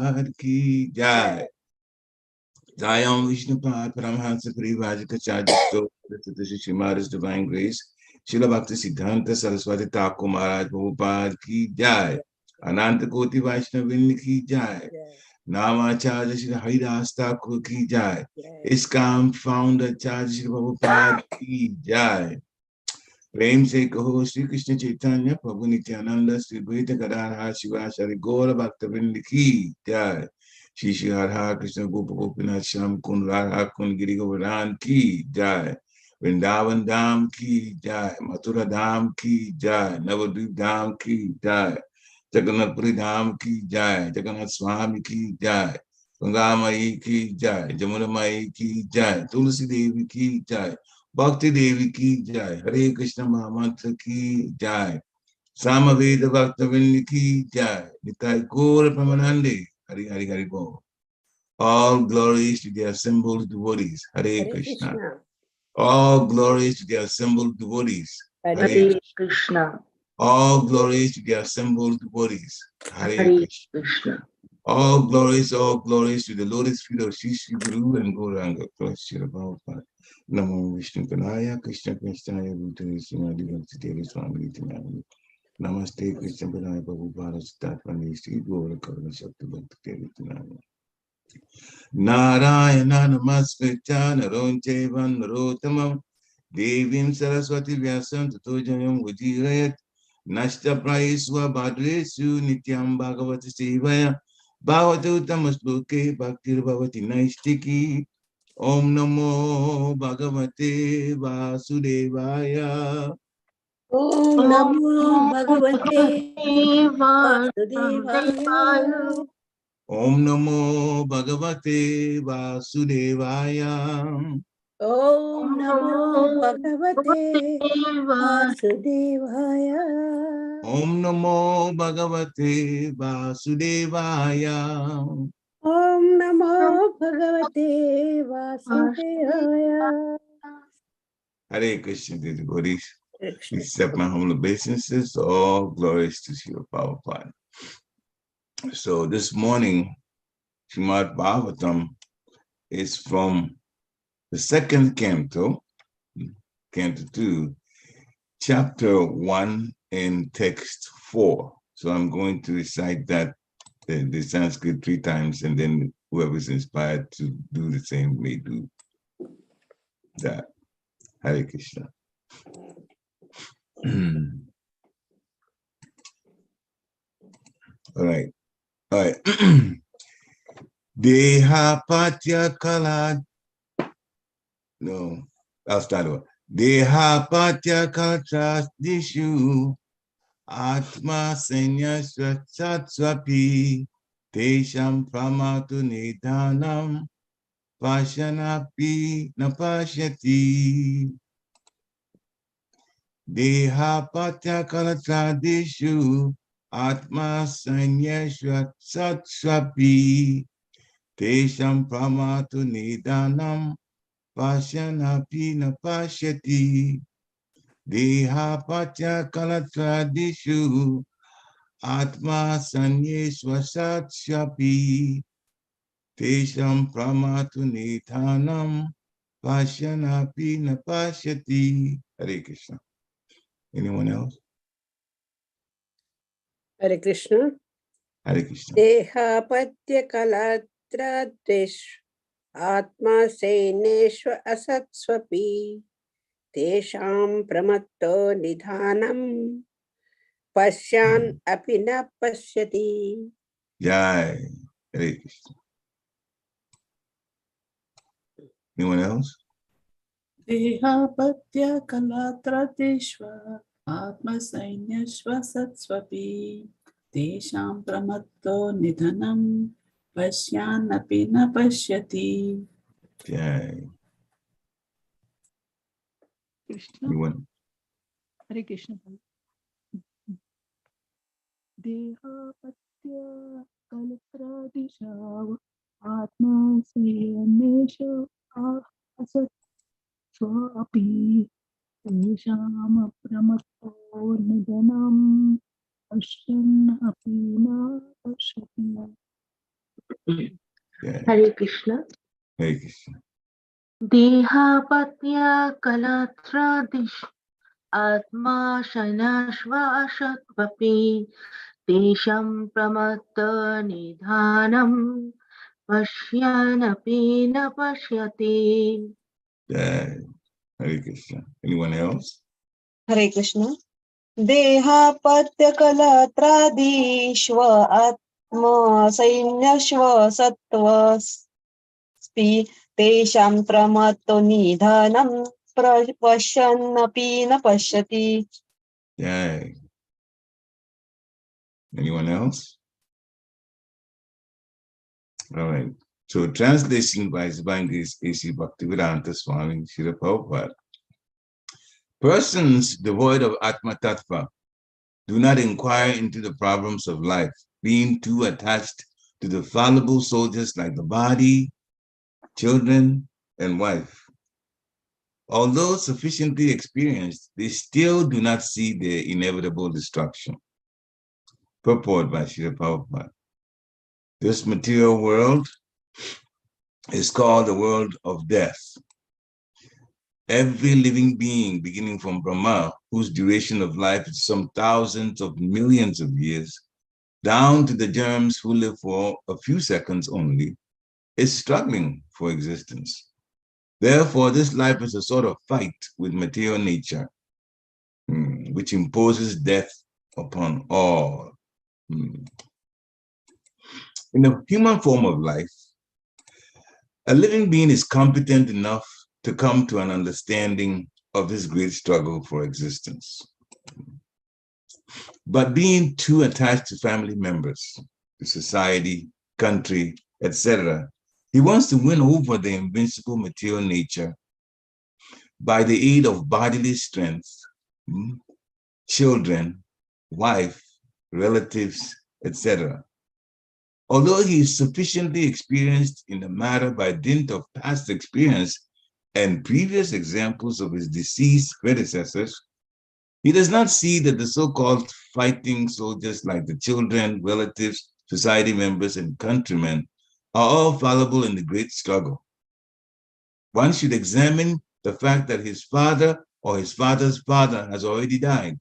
Prabhupada ki jai. Jayam Vishnupad Paramhansa Parivajikacharya Shrimad's Divine Grace Srila Bhakti Siddhanta Saraswati Thakur Maharaj Prabhupada ki jai. Ananta Koti Vaishnavin ki jai. Namacharya Shri Haridas Thakur ki jai. ISKCON founder Acharya Shri Prabhupada ki jai. Prem se kaho Shri Krishna Chaitanya Prabhu Nityananda Shri Advaita Gadadhar Shivasari Gaura Bhaktavinda ki jai. Shri Shri Radha Krishna Gopa Gopinath Sham Kund Radha Kund Giri Govardhan ki jai. Vrindavan Dham ki jai. Mathura Dham ki jai. Navadvip Dham ki jai. Jagannath Puri Dham ki jai. Jagannath Swami ki jai. Ganga Mai ki jai. Jamuna Mai ki jai. Tulsi Devi ki jai. Bhakti Devi ki jai. Hare Krishna Mahamantra ki jai. Samaveda Bhaktavinda ki jai. Nitai Gaura Pramanande. Hari Hari Hari Bol. All glories to the assembled devotees. Hare Krishna. All glories to the assembled devotees. Hare Krishna. All glories to the assembled devotees. Hare Krishna. All glories to the lotus feet of Shri Shri Guru and Gauranga. Namo Vishnu Kanaya Krishna Krishnaya Bhutale Srimadi Bhakti Devi Swami Nityananda. Namaste Krishna Kanaya Prabhupada Tattvani Sri Gaura Karuna Shakti Bhakti Devi Nityananda. Narayana Namaskritya Naroncheva Narottamam Devim Saraswati Vyasam Tato Jayam Vajirayat Nashta Praiswa Bhadresu Nityam Bhagavati Sevaya Bhavatu Tamasloke Bhaktir Bhavati Naistiki Om Namo Bhagavate Vasudevaya. Om Namo Bhagavate Vasudevaya. Om Namo Bhagavate Vasudevaya. Om Namo Bhagavate Vasudevaya. Om Namo Bhagavate Vasudevaya. Om Namo Bhagavate Vasudevaya. Hare Krishna, dear devotees. Accept my humble obeisances. All glories to Srila Prabhupada. So this morning, Srimad Bhagavatam is from the second canto, canto 2, chapter 1 and text 4. So I'm going to recite that, the Sanskrit 3 times, and then whoever's inspired to do the same may do that. Hare Krishna. All right. Deha patya kala. No, I'll start over. Deha patya kala dishu atma senya swatswapi tesham pramatu nidhanam pashanapi napashyati. Deha patya kala dishu Atma sanyeshvat satsvapi tesham pramatu nidanam pashyanapi na pashyati. Deha patya kalatradishu atma sanyeshvat satsvapi tesham pramatu nidanam pashyanapi na pashyati. Hare Krishna. Anyone else? Hare Krishna. Hare Krishna. Dehapatya kalatradresh atma seneshva asatsvapi tesham pramatto nidhanam pasyan api na pashyati. Jai. Hare Krishna. Anyone else? Dehapatya kalatradeshva Atma Sainyashva Satsvapi Tesham Pramatto Nidhanam Pashyan na Pashyati. Jai. Krishna. Hare Krishna. Dehapatya kalatradishav Atma Sayanesha Asat Swapi Tesham Pramatto Nidhanam Pasyan Apina Pashyati. Yeah. Hare Krishna. Hare Krishna. Dehavatya kalatradish atma shanashva ashakvapi tesham pramatta nidhanam pashyanapi na pashyati. Yeah. Hare Krishna. Anyone else? Hare Krishna. देहापत्यकलत्रादीष्व आत्मा सैन्यश्व सत्त्वस्पि तेषां प्रमत्तो निधनं पश्यन्नपि न पश्यति. Yeah. Anyone else? All right. So translation by His Divine Grace A.C. Bhaktivedanta Swami Srila Prabhupada. Persons devoid of Atma Tattva do not inquire into the problems of life, being too attached to the fallible soldiers like the body, children, and wife. Although sufficiently experienced, they still do not see their inevitable destruction. Purport by Srila Prabhupada. This material world is called the world of death. Every living being, beginning from Brahma, whose duration of life is some thousands of millions of years, down to the germs who live for a few seconds only, is struggling for existence. Therefore, this life is a sort of fight with material nature, which imposes death upon all. In the human form of life, a living being is competent enough to come to an understanding of this great struggle for existence. But being too attached to family members, to society, country, etc., he wants to win over the invincible material nature by the aid of bodily strength, children, wife, relatives, etc. Although he is sufficiently experienced in the matter by dint of past experience and previous examples of his deceased predecessors, he does not see that the so-called fighting soldiers like the children, relatives, society members, and countrymen are all fallible in the great struggle. One should examine the fact that his father or his father's father has already died,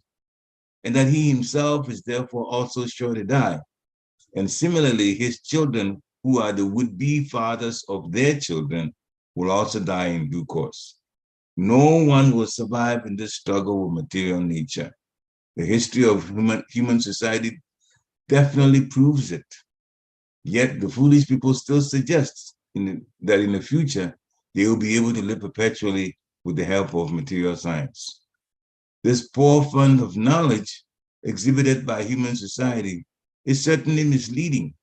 and that he himself is therefore also sure to die. And similarly, his children, who are the would-be fathers of their children, will also die in due course. No one will survive in this struggle with material nature. The history of human society definitely proves it. Yet the foolish people still suggest that in the future, they will be able to live perpetually with the help of material science. This poor fund of knowledge exhibited by human society is certainly misleading,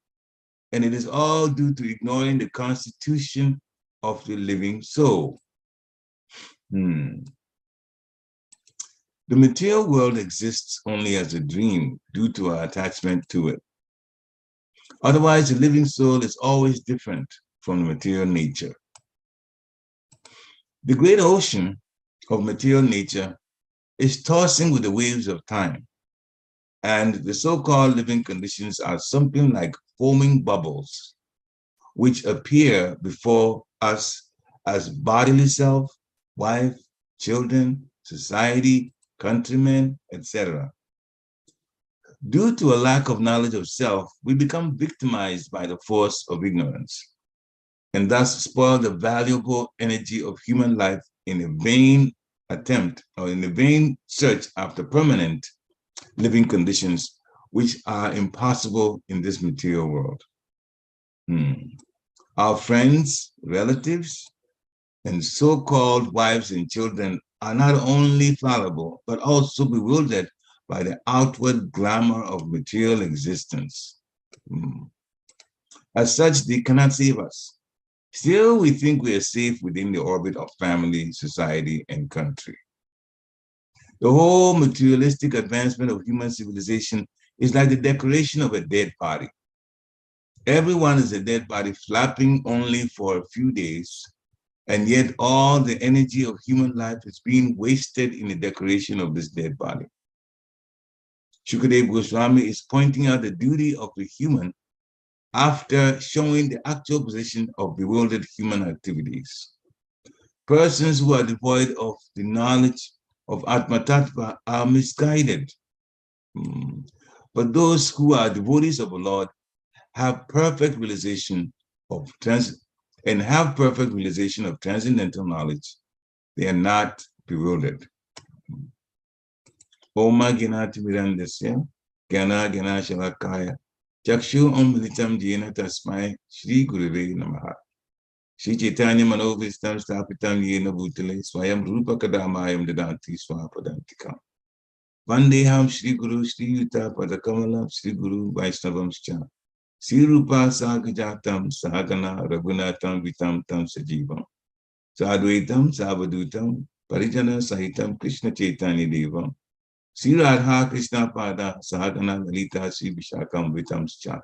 and it is all due to ignoring the constitution of the living soul. The material world exists only as a dream due to our attachment to it. Otherwise, the living soul is always different from the material nature. The great ocean of material nature is tossing with the waves of time, and the so-called living conditions are something like foaming bubbles, which appear before us as bodily self, wife, children, society, countrymen, etc. Due to a lack of knowledge of self, we become victimized by the force of ignorance, and thus spoil the valuable energy of human life in a vain attempt or in a vain search after permanent living conditions which are impossible in this material world. Our friends, relatives, and so-called wives and children are not only fallible, but also bewildered by the outward glamour of material existence. As such, they cannot save us. Still, we think we are safe within the orbit of family, society, and country. The whole materialistic advancement of human civilization is like the decoration of a dead body. Everyone is a dead body flapping only for a few days, and yet all the energy of human life is being wasted in the decoration of this dead body. Shukadeva Goswami is pointing out the duty of the human after showing the actual position of bewildered human activities. Persons who are devoid of the knowledge of Atma Tattva are misguided. But those who are devotees of the Lord have perfect realization of transcendental knowledge. They are not bewildered. Oma Ginati Mirandasya, Gana Gana Shalakaya, Chakshu Omlitam Jena Tasmai, Shri Gurave Namaha. Shri Chaitanya Manovistam Stapitam Yena Bhutale, Swayam Rupa Kadamayam Dadanti Swapadantikam. Vandeham Shri Guru Shri Yuta Padakamalam Shri Guru Vaishnavamscha. Sri Rupa Sagajatam Sahagana Raghunatam Vitam Tam Sajivam. Sadvaitam Savadutam Parijana Sahitam Krishna Chaitanya Devam. Sri Radha Krishna Pada Sahagana Lalita Sri Vishakam Vitamscha.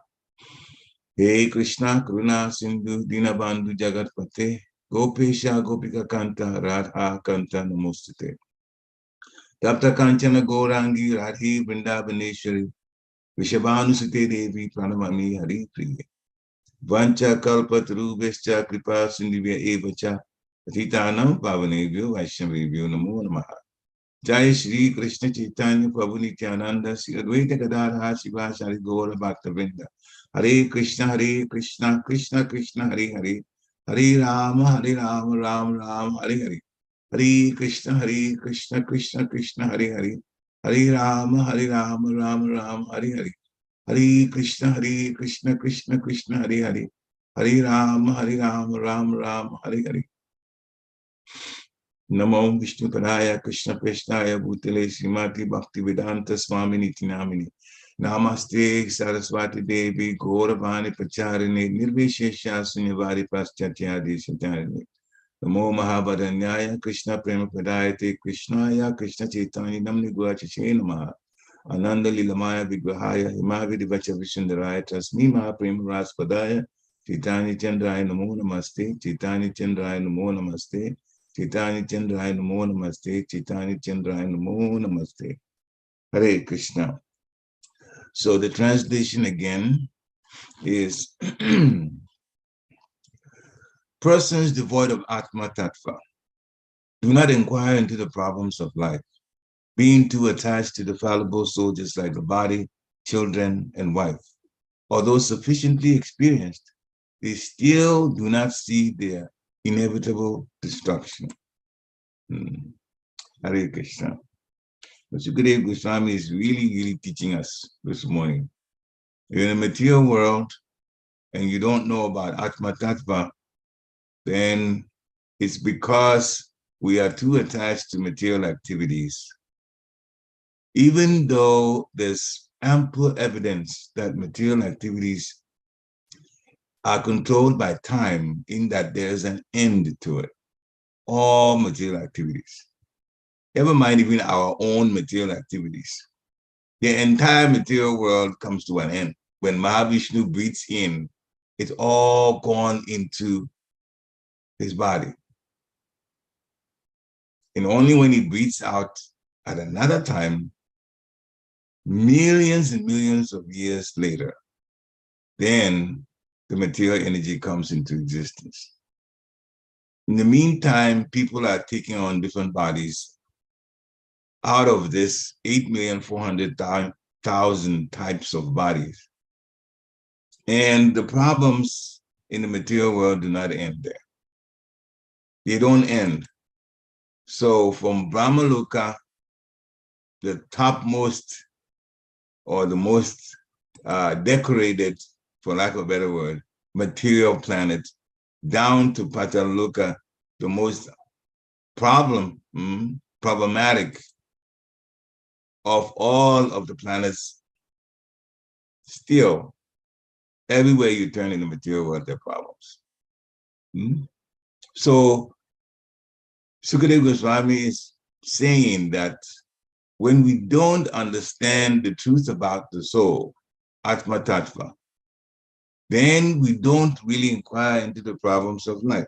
He Krishna Karuna Sindhu Dinabandhu Jagatpate Gopesha Gopika Kanta Radha Kanta Namostate. Tapta Kanchana Gourangi Radhi Vrindavaneshwari Vishabhanusate Devi Pranamami Hari Priya. Vancha Kalpatarubhescha Kripa Sindhivya Evacha Atitanam Pavanebhyo Vaishnavebhyo Namo Namaha. Jai Shri Krishna Chaitanya Prabhu Nityananda Sri Advaita Gadadhara Shivasari Gaura Bhaktavinda. Hare Krishna Krishna Krishna Hare Hare. Hare Rama Rama Rama Hare Hare. Hare Krishna Krishna Krishna Hare Hare. Hare Rama Rama Rama Hare Hare. Hare Krishna Krishna Krishna Hare Hare. Hare Rama Rama Rama Hare Hare. Namo Vishnu Padaya Krishna Peshtaya Bhutale Srimati Bhaktivedanta Swami Niti Namini. Namaste Saraswati Devi Gauravani Pacharine Nirvishesha Sunyavari Paschatya Deshatarine. Namo Mahabharanyaya Krishna Prema Padayate Krishnaya Krishna Chaitanya Namni Gurachache Namaha. Ananda Lilamaya Vigrahaya Himavidi Vacha Vishandaraya Tasmi Mahaprema Raspadaya Chaitanya Chandraya Namo Namaste Chaitanya Chandraya Namo Namaste Chaitanya Chandraya Namo Namaste Chaitanya Chandraya Namo Namaste. Hare Krishna. So the translation again is persons devoid of Atma Tattva do not inquire into the problems of life, being too attached to the fallible soldiers like the body, children, and wife. Although sufficiently experienced, they still do not see their inevitable destruction. Hare Krishna. Sukadeva Goswami is really teaching us this morning. You're in a material world and you don't know about Atma Tattva, then it's because we are too attached to material activities. Even though there's ample evidence that material activities are controlled by time, in that there's an end to it. All material activities. Never mind even our own material activities. The entire material world comes to an end. When Mahavishnu breathes in, it's all gone into his body. And only when he breathes out at another time, millions and millions of years later, then the material energy comes into existence. In the meantime, people are taking on different bodies. Out of this 8,400,000 types of bodies. And the problems in the material world do not end there. They don't end. So from Brahmaloka, the topmost or the most decorated, for lack of a better word, material planet, down to Pataloka, the most problematic of all of the planets, still, everywhere you turn in the material world, there are problems. So, Sukadeva Goswami is saying that when we don't understand the truth about the soul, Atma Tattva, then we don't really inquire into the problems of life.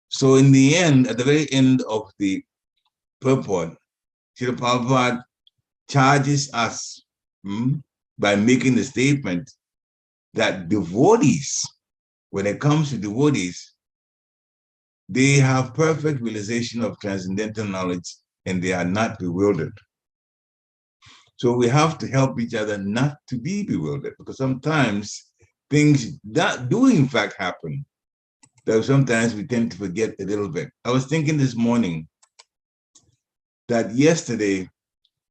So in the end, at the very end of the purport, Srila Prabhupada charges us by making the statement that devotees, when it comes to devotees, they have perfect realization of transcendental knowledge and they are not bewildered. So we have to help each other not to be bewildered, because sometimes things that do in fact happen, though sometimes we tend to forget a little bit. I was thinking this morning that yesterday,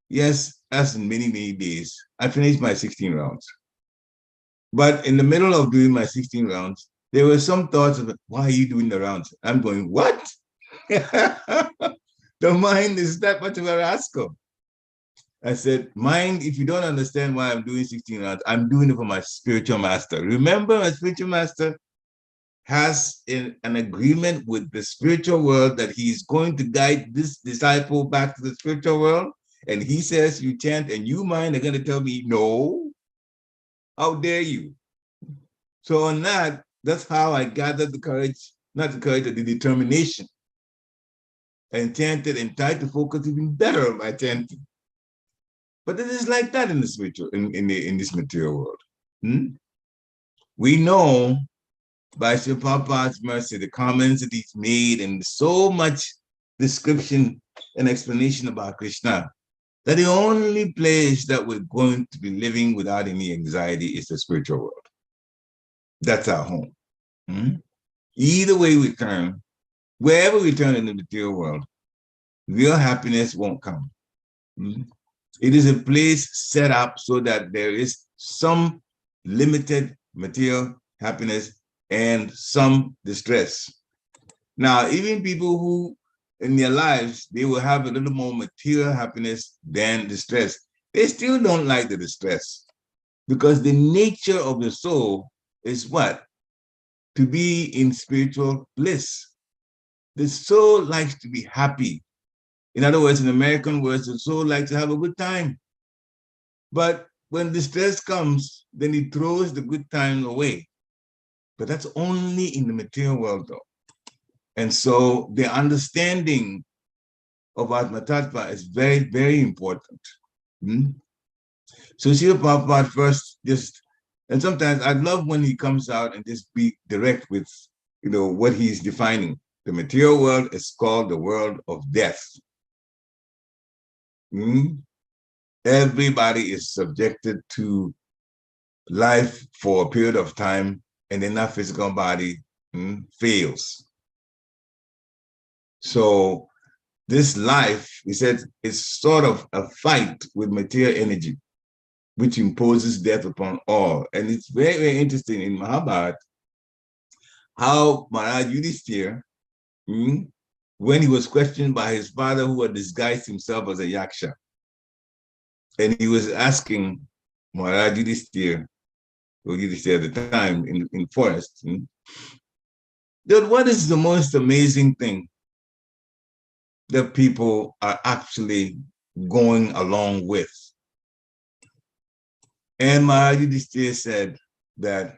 yes, as in many, many days, I finished my 16 rounds. But in the middle of doing my 16 rounds, there were some thoughts of, why are you doing the rounds? I'm going, what? The mind is that much of a rascal. I said, mind, if you don't understand why I'm doing 16 rounds, I'm doing it for my spiritual master. Remember, my spiritual master has an agreement with the spiritual world that he's going to guide this disciple back to the spiritual world. And he says, you chant, and you, mind, are going to tell me, no. How dare you? So on that, that's how I gathered the courage, not the courage, the determination, and chanted and tried to focus even better on my chanting. But it is like that in the spiritual, in this material world. We know by Sri Prabhupada's mercy, the comments that he's made, and so much description and explanation about Krishna, that the only place that we're going to be living without any anxiety is the spiritual world. That's our home. Either way we turn, wherever we turn in the material world, real happiness won't come. It is a place set up so that there is some limited material happiness and some distress. Now, even people who in their lives, they will have a little more material happiness than distress, they still don't like the distress, because the nature of the soul is what? To be in spiritual bliss. The soul likes to be happy. In other words, in American words, the soul likes to have a good time. But when distress comes, then it throws the good time away. But that's only in the material world, though. And so the understanding of Atma Tattva is very, very important. So Srila Prabhupada first just, and sometimes I love when he comes out and just be direct with, what he's defining. The material world is called the world of death. Everybody is subjected to life for a period of time, and then that physical body fails. So this life, he said, is sort of a fight with material energy, which imposes death upon all. And it's very, very interesting in Mahabharata how Maharaj Yudhishthira, when he was questioned by his father, who had disguised himself as a yaksha, and he was asking Maharaj Yudhishthira, or Yudhishthira at the time in forest, that what is the most amazing thing that people are actually going along with? And Maharaj Yudhishthira said that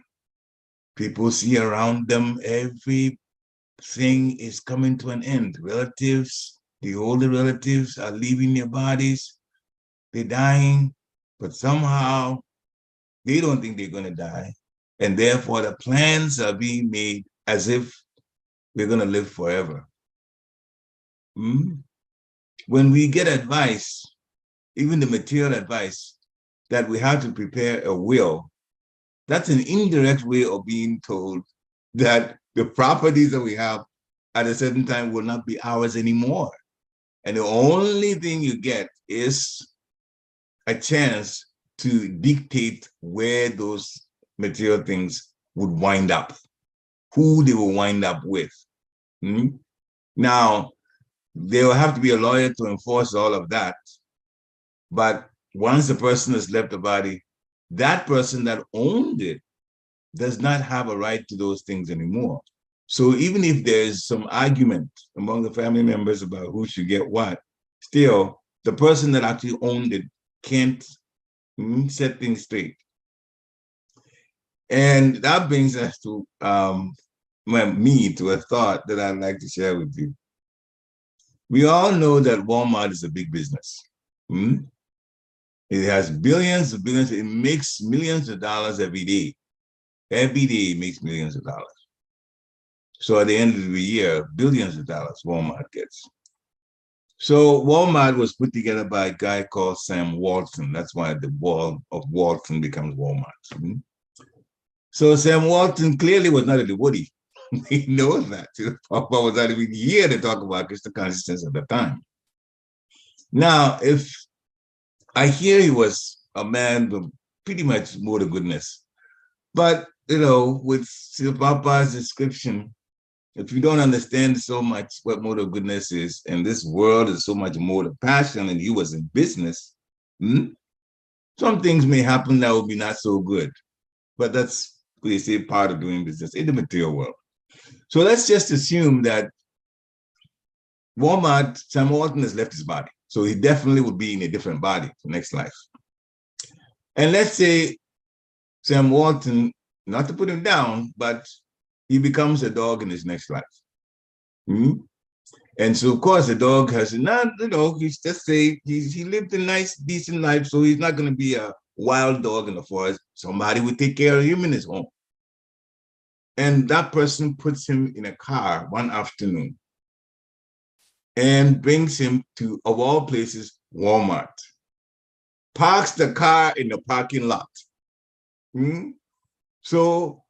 people see around them, everything is coming to an end. Relatives, the older relatives are leaving their bodies, they're dying, but somehow they don't think they're going to die. And therefore the plans are being made as if we're going to live forever. When we get advice, even the material advice, that we have to prepare a will, that's an indirect way of being told that the properties that we have at a certain time will not be ours anymore. And the only thing you get is a chance to dictate where those material things would wind up, who they will wind up with. Now, there will have to be a lawyer to enforce all of that. But once the person has left the body, that person that owned it does not have a right to those things anymore. So even if there's some argument among the family members about who should get what, still, the person that actually owned it can't set things straight. And that brings us to me to a thought that I'd like to share with you. We all know that Walmart is a big business. It has billions of billions, it makes millions of dollars every day. Every day it makes millions of dollars. So at the end of the year, billions of dollars Walmart gets. So Walmart was put together by a guy called Sam Walton. That's why the wall of Walton becomes Walmart. So Sam Walton clearly was not a devotee. He knows that. Papa was not even here to talk about Krishna consciousness at the time. Now, if I hear he was a man with pretty much more to goodness, but with Papa's description, if you don't understand so much what mode of goodness is, and this world is so much more to passion, and he was in business, some things may happen that will be not so good. But that's, they say, part of doing business in the material world. So let's just assume that Sam Walton has left his body. So he definitely would be in a different body for next life. And let's say Sam Walton, not to put him down, but he becomes a dog in his next life. And so, of course, the dog has not, he's just say he lived a nice, decent life, so he's not going to be a wild dog in the forest. Somebody would take care of him in his home. And that person puts him in a car one afternoon and brings him to, of all places, Walmart. Parks the car in the parking lot. So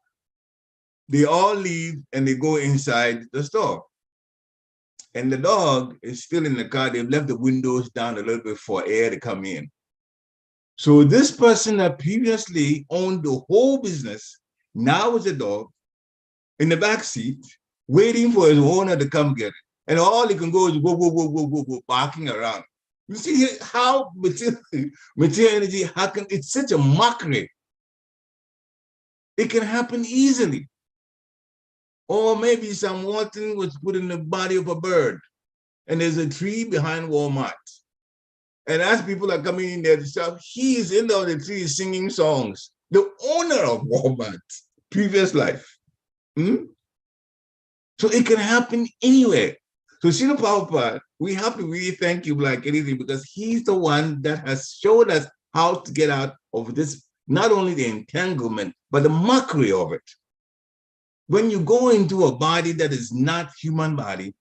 they all leave and they go inside the store. And the dog is still in the car. They've left the windows down a little bit for air to come in. So this person that previously owned the whole business now is a dog in the back seat, waiting for his owner to come get it. And all he can go is whoa, whoa, whoa, whoa, whoa, whoa, barking around. You see how material energy, it's such a mockery. It can happen easily. Or maybe Sam Walton was put in the body of a bird, and there's a tree behind Walmart. And as people are coming in there to shop, he is in the tree singing songs. The owner of Walmart, previous life. So it can happen anywhere. So Srila Prabhupada, we have to really thank you like anything, because he's the one that has showed us how to get out of this, not only the entanglement, but the mockery of it. When you go into a body that is not human body,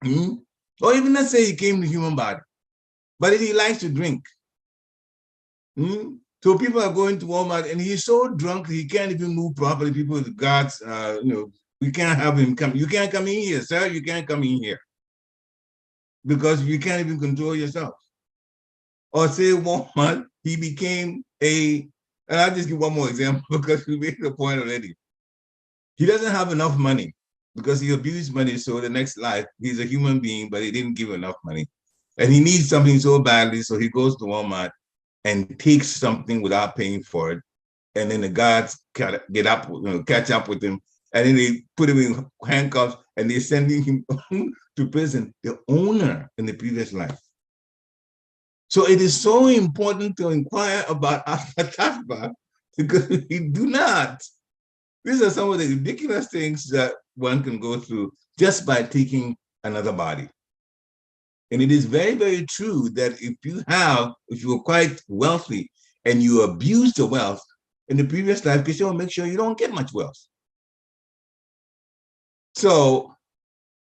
or even let's say he came to human body, but he likes to drink. So people are going to Walmart and he's so drunk he can't even move properly. People with the guards, we can't have him come. You can't come in here, sir. You can't come in here because you can't even control yourself. Or say Walmart, he became and I'll just give one more example because we made the point already. He doesn't have enough money because he abused money. So the next life, he's a human being, but he didn't give enough money. And he needs something so badly. So he goes to Walmart and takes something without paying for it. And then the guards get up, catch up with him. And then they put him in handcuffs and they're sending him to prison, the owner in the previous life. So it is so important to inquire about Atma because we do not. These are some of the ridiculous things that one can go through just by taking another body. And it is very, very true that if you are quite wealthy and you abuse the wealth in the previous life, because you'll make sure you don't get much wealth. So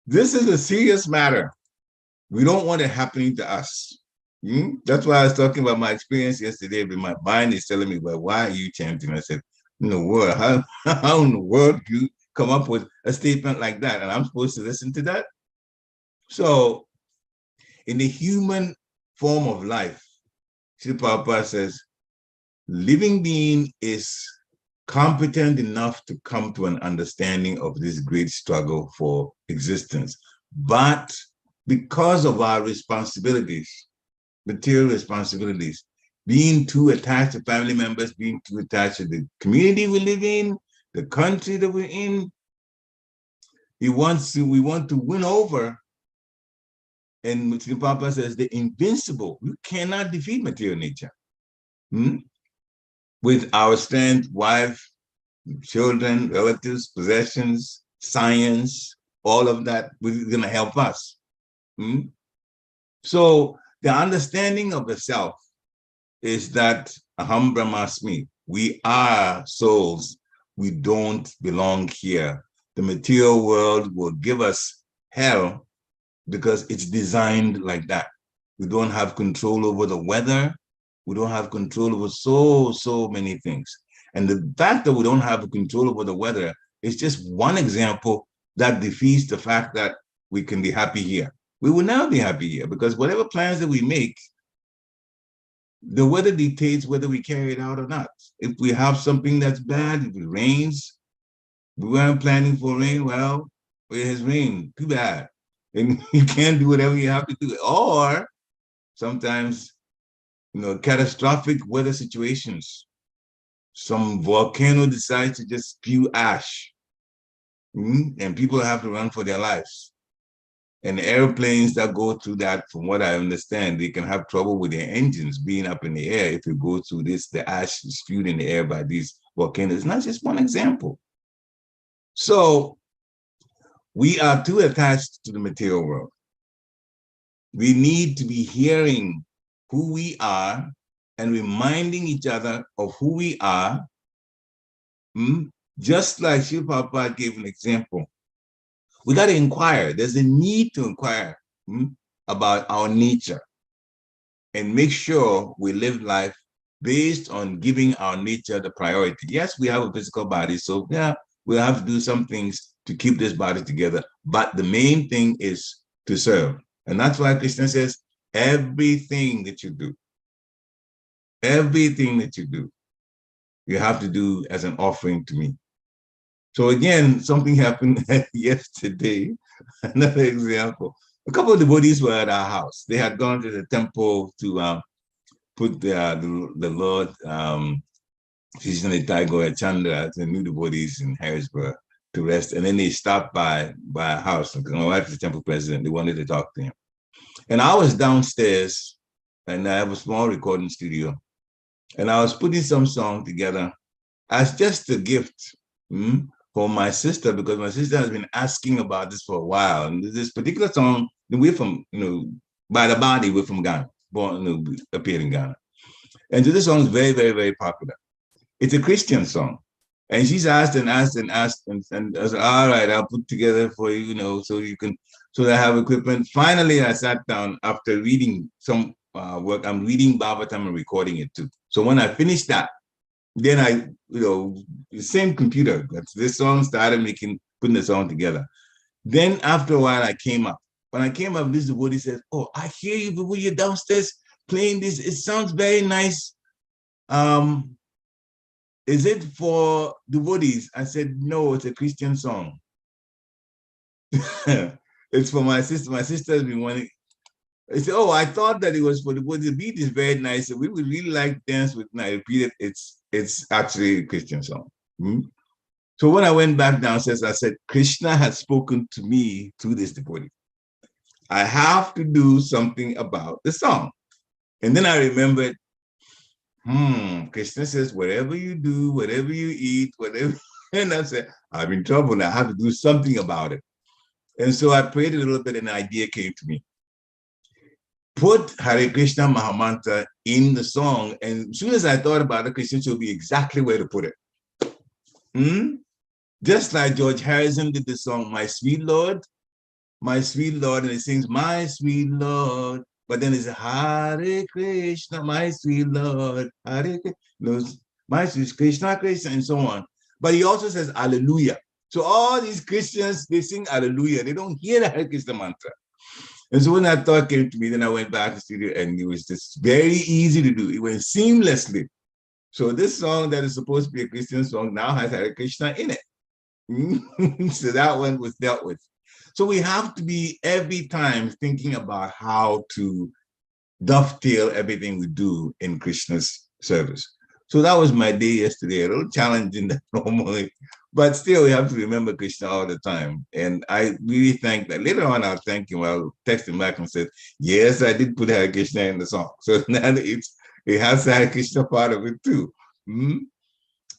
this is a serious matter. We don't want it happening to us. That's why I was talking about my experience yesterday, but my mind is telling me, well, why are you chanting? I said, in the world, how in the world do you come up with a statement like that? And I'm supposed to listen to that? So in the human form of life, Srila Prabhupada says, living being is competent enough to come to an understanding of this great struggle for existence. But because of our responsibilities, material responsibilities, being too attached to family members, being too attached to the community we live in, the country that we're in, we want to win over. And Mr. Papa says the invincible, you cannot defeat material nature. With our strength, wife, children, relatives, possessions, science, all of that, we're going to help us. So the understanding of the self is that Aham Brahmasmi, we are souls we don't belong here. The material world will give us hell because it's designed like that. We don't have control over the weather. We don't have control over so many things. And the fact that we don't have control over the weather is just one example that defeats the fact that we can be happy here. We will never be happy here because whatever plans that we make, the weather dictates whether we carry it out or not. If we have something that's bad, if it rains, we weren't planning for rain, well, it has rained, too bad. And you can't do whatever you have to do. Or sometimes, catastrophic weather situations. Some volcano decides to just spew ash, and people have to run for their lives. And airplanes that go through that, from what I understand, they can have trouble with their engines being up in the air if you go through this, the ash is spewed in the air by these volcanoes. It's not just one example. So we are too attached to the material world. We need to be hearing who we are and reminding each other of who we are. Just like Shiva Prabhupada gave an example. We got to inquire. There's a need to inquire about our nature and make sure we live life based on giving our nature the priority. Yes, we have a physical body, so yeah, we'll have to do some things to keep this body together. But the main thing is to serve. And that's why Krishna says, everything that you do, you have to do as an offering to me. So again, something happened yesterday, another example. A couple of devotees were at our house. They had gone to the temple to put the Lord, Krishna Tagore Chandra, the new devotees in Harrisburg, to rest. And then they stopped by our house. My wife is the temple president. They wanted to talk to him. And I was downstairs, and I have a small recording studio. And I was putting some song together as just a gift for my sister, because my sister has been asking about this for a while. And this particular song, we're from, by the body, we're from Ghana, appeared in Ghana. And so this song is very, very, very popular. It's a Christian song. And she's asked and asked and asked, and I said, all right, I'll put together for you, so you can, so that I have equipment. Finally, I sat down after reading some work. I'm reading Bhagavatam and recording it too. So when I finished that, then I, the same computer, this song started putting the song together. Then after a while, I came up. When I came up, this devotee says, oh, I hear you when you're downstairs playing this. It sounds very nice. Is it for devotees? I said, no, it's a Christian song. It's for my sister. My sister has been wanting. I said, oh, I thought that it was for devotees. The beat is very nice. We would really like dance with. And I repeated, it's actually a Christian song. So when I went back downstairs, I said, Krishna has spoken to me through this devotee. I have to do something about the song. And then I remembered, Krishna says, whatever you do, whatever you eat, whatever. And I said, I'm in trouble now. I have to do something about it. And so I prayed a little bit and an idea came to me. Put Hare Krishna Mahamantra in the song. And as soon as I thought about it, Krishna showed me exactly where to put it. Just like George Harrison did the song, My Sweet Lord, and it sings, My Sweet Lord. But then it's Hare Krishna, my sweet Lord, Hare Krishna, my sweet Krishna, Krishna, and so on. But he also says Hallelujah. So all these Christians, they sing Hallelujah. They don't hear the Hare Krishna mantra. And so when that thought came to me, then I went back to the studio and it was just very easy to do. It went seamlessly. So this song that is supposed to be a Christian song now has Hare Krishna in it. So that one was dealt with. So we have to be every time thinking about how to dovetail everything we do in Krishna's service. So that was my day yesterday, a little challenging than normally, but still we have to remember Krishna all the time. And I really think that later on I'll thank him. I'll text him back and say, yes, I did put Hare Krishna in the song. So now it has the Hare Krishna part of it too.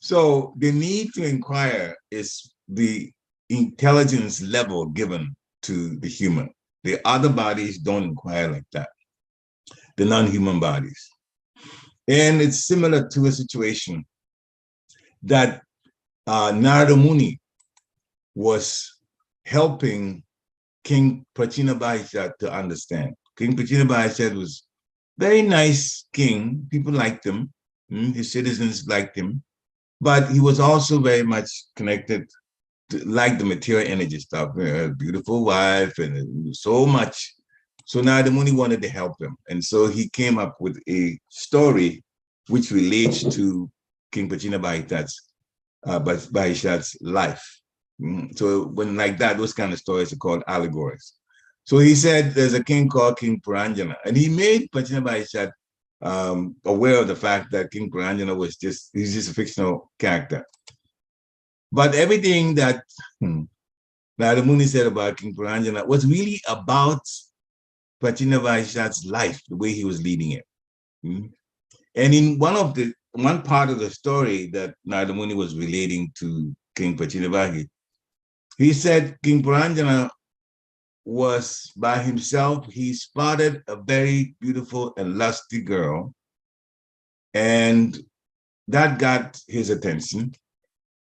So the need to inquire is the intelligence level given to the human. The other bodies don't inquire like that, the non-human bodies. And it's similar to a situation that Narada Muni was helping King Prachinabhaishat to understand. King Prachinabhaishat was very nice king. People liked him. His citizens liked him. But he was also very much connected to like the material energy stuff. A beautiful wife and so much. So Narada Muni wanted to help him. And so he came up with a story which relates to King Prachinabhaishat's life. So when like that, those kind of stories are called allegories. So he said there's a king called King Puranjana, and he made Prachinabhaishat aware of the fact that King Puranjana he's just a fictional character. But everything that Narada Muni said about King Puranjana was really about Prachinabhaishat's life, the way he was leading it. And in one part of the story that Narada Muni was relating to King Prachinabhaishat, he said King Puranjana was by himself. He spotted a very beautiful and lusty girl, and that got his attention.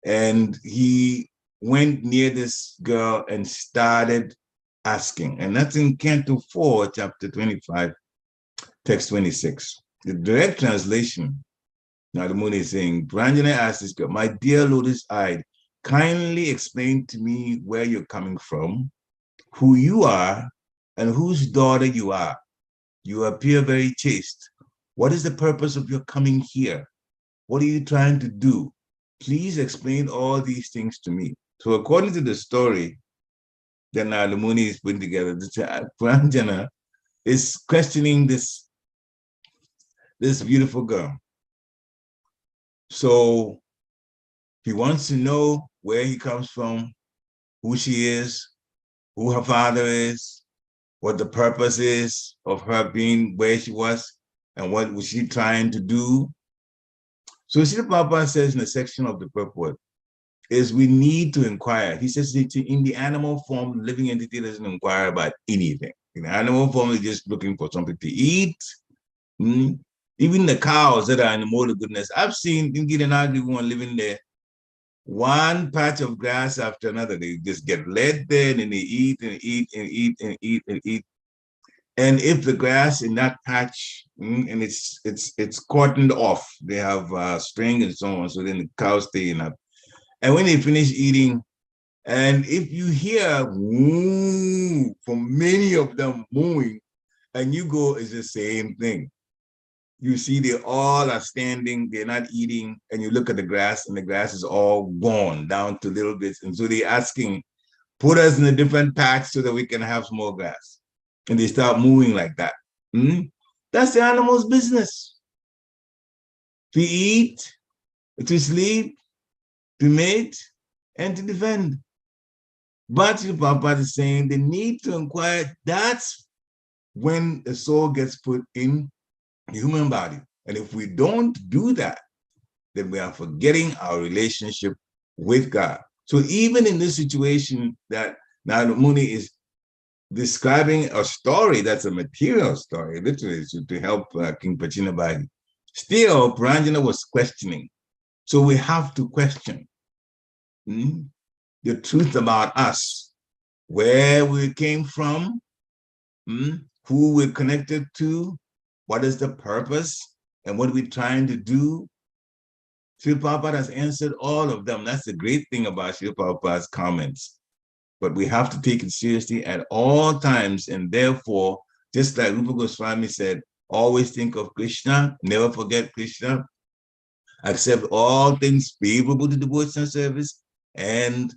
And he went near this girl and started asking. And that's in Canto 4, chapter 25, text 26. The direct translation, Narada Muni is saying, Puranjana asked this girl, "My dear lotus-eyed, kindly explain to me where you're coming from, who you are, and whose daughter you are. You appear very chaste. What is the purpose of your coming here? What are you trying to do? Please explain all these things to me." So according to the story that Narada Muni is putting together, Puranjana is questioning this beautiful girl. So he wants to know where he comes from, who she is, who her father is, what the purpose is of her being where she was, and what was she trying to do. So Srila Prabhupada says in a section of the purport, is we need to inquire. He says in the animal form, living entity doesn't inquire about anything. In the animal form, they're just looking for something to eat. Even the cows that are in the mode of goodness, I've seen one living there, one patch of grass after another. They just get led there and then they eat and eat and eat and eat and eat. And if the grass in that patch and it's cordoned off, they have string and so on, so then the cows stay in that. And when they finish eating, and if you hear moo from many of them mooing, and you go, it's the same thing. You see they all are standing, they're not eating, and you look at the grass, and the grass is all gone down to little bits. And so they're asking, put us in a different patch so that we can have some more grass. And they start moving like that. That's the animal's business. To eat, to sleep, to mate, and to defend. But Prabhupada is saying the need to inquire, that's when the soul gets put in the human body. And if we don't do that, then we are forgetting our relationship with God. So even in this situation that Narada Muni is describing a story that's a material story, literally, to help King Prachinabhaishat, still Puranjana was questioning. So we have to question the truth about us, where we came from, who we're connected to, what is the purpose, and what we're trying to do. Srila Prabhupada has answered all of them. That's the great thing about Srila Prabhupada's comments. But we have to take it seriously at all times, and therefore, just like Rupa Goswami said, always think of Krishna, never forget Krishna, accept all things favorable to devotional service, and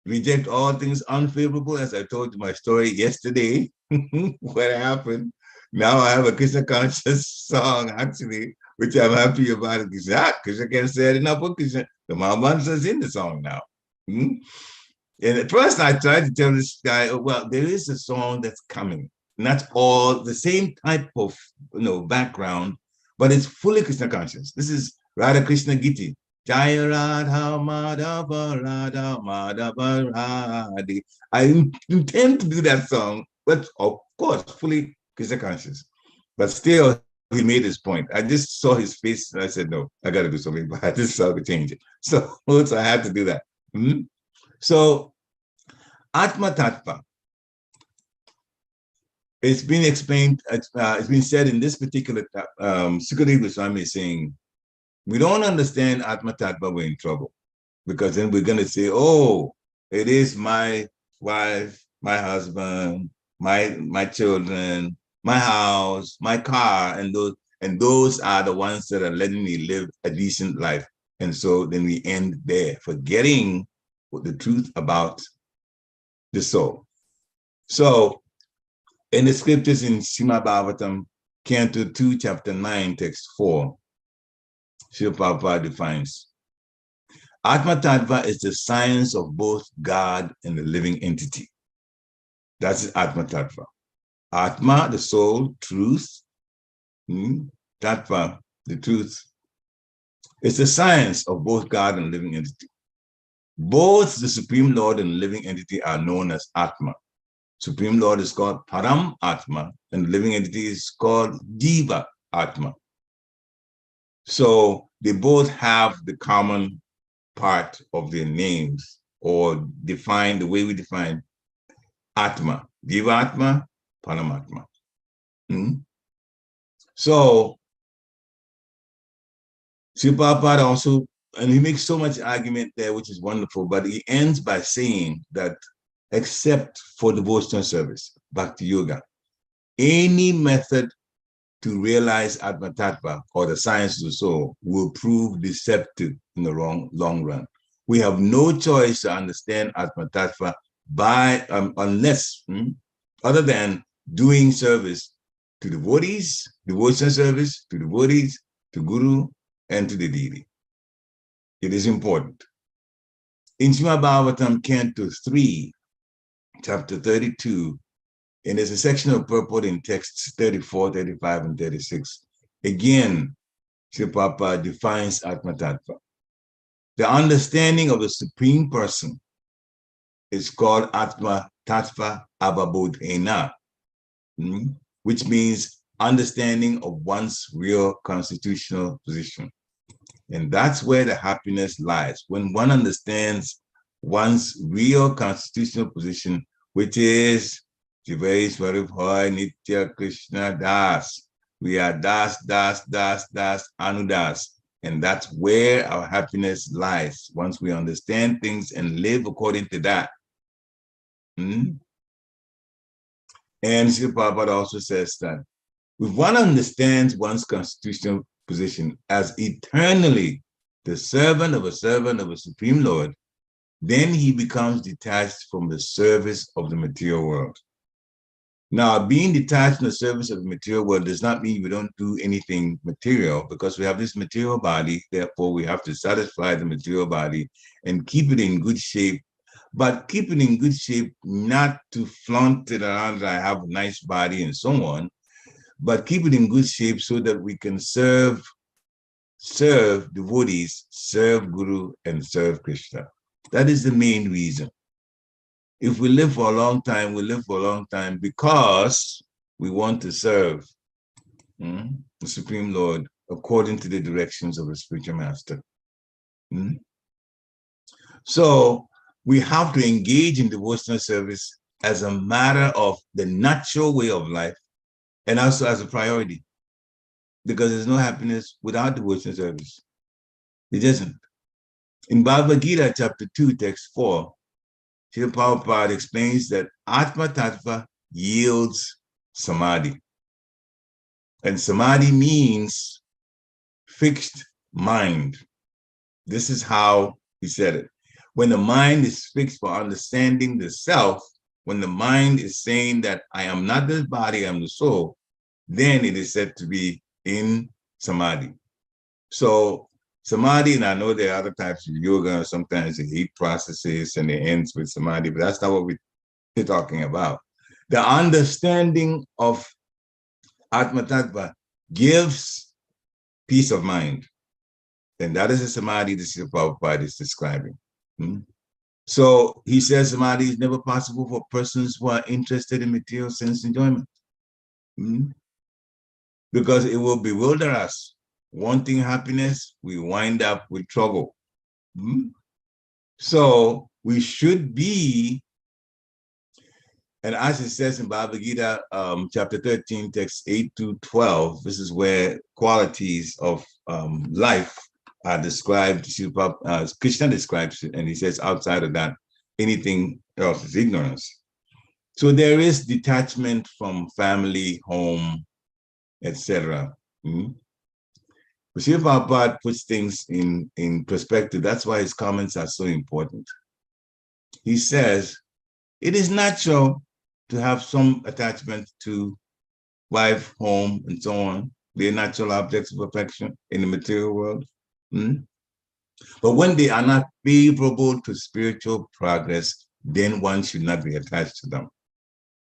reject all things unfavorable. As I told you my story yesterday, what happened. Now I have a Krishna conscious song, actually, which I'm happy about. Krishna can't say it enough for Krishna. The Mahamantra's in the song now. And at first I tried to tell this guy, oh, well, there is a song that's coming. And that's all the same type of background, but it's fully Krishna conscious. This is Radha Krishna Giti. Jaya Radha Madhava Radha Madhava Radhi. I intend to do that song, but of course, fully Krishna conscious. But still, he made his point. I just saw his face and I said, no, I got to do something about it. This is how to change it. So I had to do that. So Atma Tattva, it's been explained, it's been said in this particular, Sukadeva Goswami is saying, we don't understand Atma Tattva, we're in trouble. Because then we're going to say, oh, it is my wife, my husband, my children, my house, my car, and those are the ones that are letting me live a decent life. And so then we end there, forgetting the truth about the soul. So in the scriptures in Srimad Bhagavatam, Canto 2, Chapter 9, Text 4, Srila Prabhupada defines, Atma Tattva is the science of both God and the living entity. That's Atma Tattva. Atma, the soul, truth. Tattva, the truth. It's the science of both God and living entity. Both the Supreme Lord and the living entity are known as Atma. Supreme Lord is called Param Atma, and the living entity is called Jiva Atma. So they both have the common part of their names, or define the way we define Atma, Jivatma, Paramatma. So Srila Prabhupada also, and he makes so much argument there, which is wonderful, but he ends by saying that except for devotional service, Bhakti Yoga, any method to realize Atma Tattva, or the science of the soul, will prove deceptive in the long run. We have no choice to understand Atma Tattva by, unless, other than doing service to devotees, devotional service to devotees, to Guru, and to the deity. It is important. In Srimad Bhagavatam, Canto 3, Chapter 32, and there's a section of purport in texts 34, 35, and 36. Again, Srila Prabhupada defines Atma Tattva. The understanding of the Supreme Person is called Atma Tattva Abhabodhena, which means understanding of one's real constitutional position. And that's where the happiness lies. When one understands one's real constitutional position, which is Jivai Swarubhai Nitya Krishna Das. We are Das, Das, Das, Das, Anudas. And that's where our happiness lies, once we understand things and live according to that. And Srila Prabhupada also says that if one understands one's constitutional position as eternally the servant of a Supreme Lord, then he becomes detached from the service of the material world. Now, being detached from the service of the material world does not mean we don't do anything material, because we have this material body, therefore we have to satisfy the material body and keep it in good shape, but keep it in good shape not to flaunt it around that I have a nice body and so on, but keep it in good shape so that we can serve devotees, serve Guru, and serve Krishna. That is the main reason. If we live for a long time, we live for a long time because we want to serve the Supreme Lord according to the directions of the spiritual master. So we have to engage in devotional service as a matter of the natural way of life, and also as a priority, because there's no happiness without devotional service. It isn't. In Bhagavad Gita, chapter 2, text 4, Srila Prabhupada explains that Atma Tattva yields samadhi. And samadhi means fixed mind. This is how he said it. When the mind is fixed for understanding the self, when the mind is saying that I am not this body, I am the soul, then it is said to be in samadhi. So samadhi, and I know there are other types of yoga, sometimes the heat processes and it ends with samadhi, but that's not what we're talking about. The understanding of Atma Tattva gives peace of mind. And that is the samadhi that Srila Prabhupada is describing. So he says samadhi is never possible for persons who are interested in material sense enjoyment. because it will bewilder us. Wanting happiness, we wind up with trouble. So we should be, and as it says in Bhagavad Gita, chapter 13, text 8 to 12, this is where qualities of life are described. Krishna describes it, and he says outside of that, anything else is ignorance. So there is detachment from family, home, etc. But Srila Prabhupada puts things in perspective. That's why his comments are so important. He says, it is natural to have some attachment to wife, home, and so on. They're natural objects of affection in the material world. But when they are not favorable to spiritual progress, then one should not be attached to them.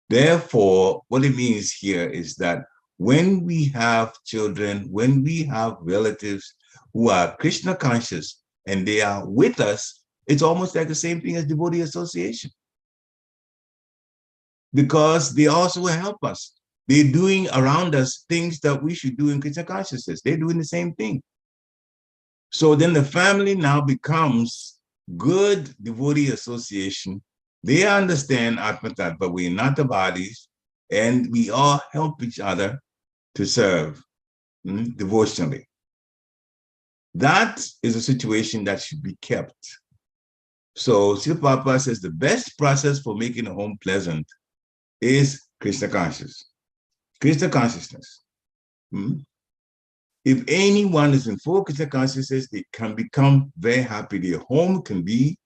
Therefore, what it means here is that when we have children, when we have relatives who are Krishna conscious and they are with us, it's almost like the same thing as devotee association. Because they also help us. They're doing around us things that we should do in Krishna consciousness. They're doing the same thing. So then the family now becomes good devotee association. They understand Atma Tattva, we're not the bodies, and we all help each other to serve devotionally. That is a situation that should be kept. So Srila Prabhupada says the best process for making a home pleasant is Krishna consciousness. Krishna consciousness. If anyone is in full Krishna consciousness, they can become very happy. Their home can be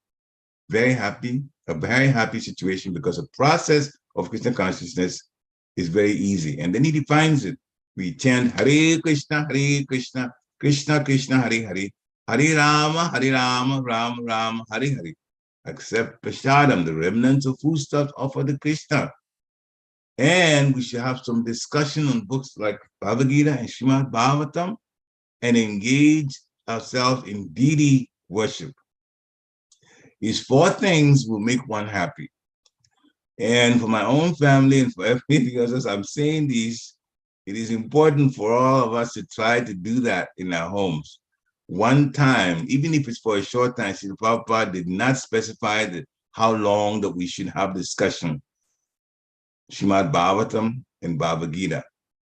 very happy, a very happy situation, because the process of Krishna consciousness is very easy. And then he defines it. We chant Hare Krishna, Krishna Krishna, Hare Hare, Hare Rama, Rama Rama, Hare Hare. Accept prasadam, the remnants of foodstuffs offered to Krishna. And we should have some discussion on books like Bhagavad Gita and Srimad Bhagavatam and engage ourselves in deity worship. These four things will make one happy. And for my own family and for everything else, I'm saying these, it is important for all of us to try to do that in our homes. One time, even if it's for a short time, Srila Prabhupada did not specify how long that we should have discussion. Srimad Bhagavatam and Bhagavad Gita.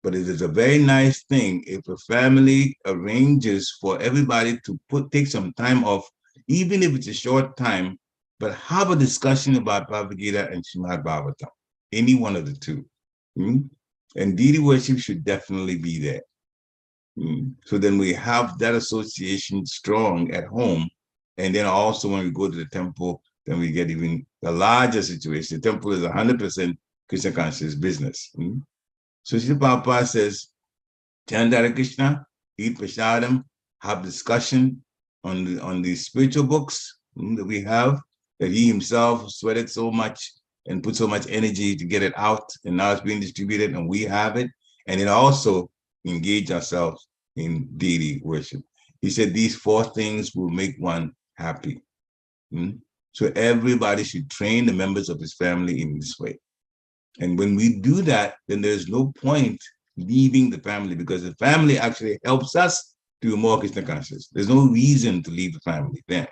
But it is a very nice thing if a family arranges for everybody to take some time off, even if it's a short time, but have a discussion about Bhagavad Gita and Srimad Bhagavatam, any one of the two. And deity worship should definitely be there. So then we have that association strong at home. And then also when we go to the temple, then we get even the larger situation. The temple is 100% Krishna conscious business. So Srila Prabhupada says, chant Hare Krishna, eat prasadam, have discussion on the spiritual books that we have, that he himself sweated so much and put so much energy to get it out, and now it's being distributed and we have it. And then also engage ourselves in deity worship. He said these four things will make one happy. So everybody should train the members of his family in this way. And when we do that, then there's no point leaving the family, because the family actually helps us to be more Krishna conscious. There's no reason to leave the family then.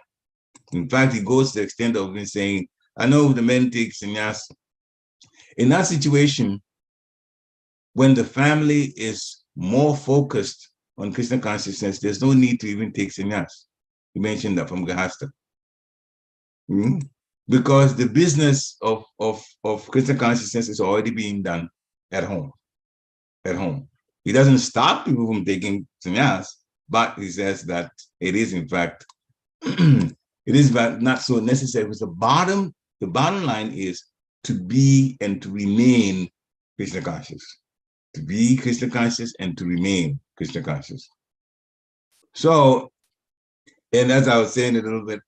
In fact, it goes to the extent of me saying, I know the men take sannyas. In that situation, when the family is more focused on Krishna consciousness, there's no need to even take sannyas. You mentioned that from Gahasta. Because the business of Krishna consciousness is already being done at home. He doesn't stop people from taking sannyas, but he says that it is in fact, it is not so necessary. Because the bottom line is to be and to remain Krishna conscious. To be Krishna conscious and to remain Krishna conscious. So, and as I was saying a little bit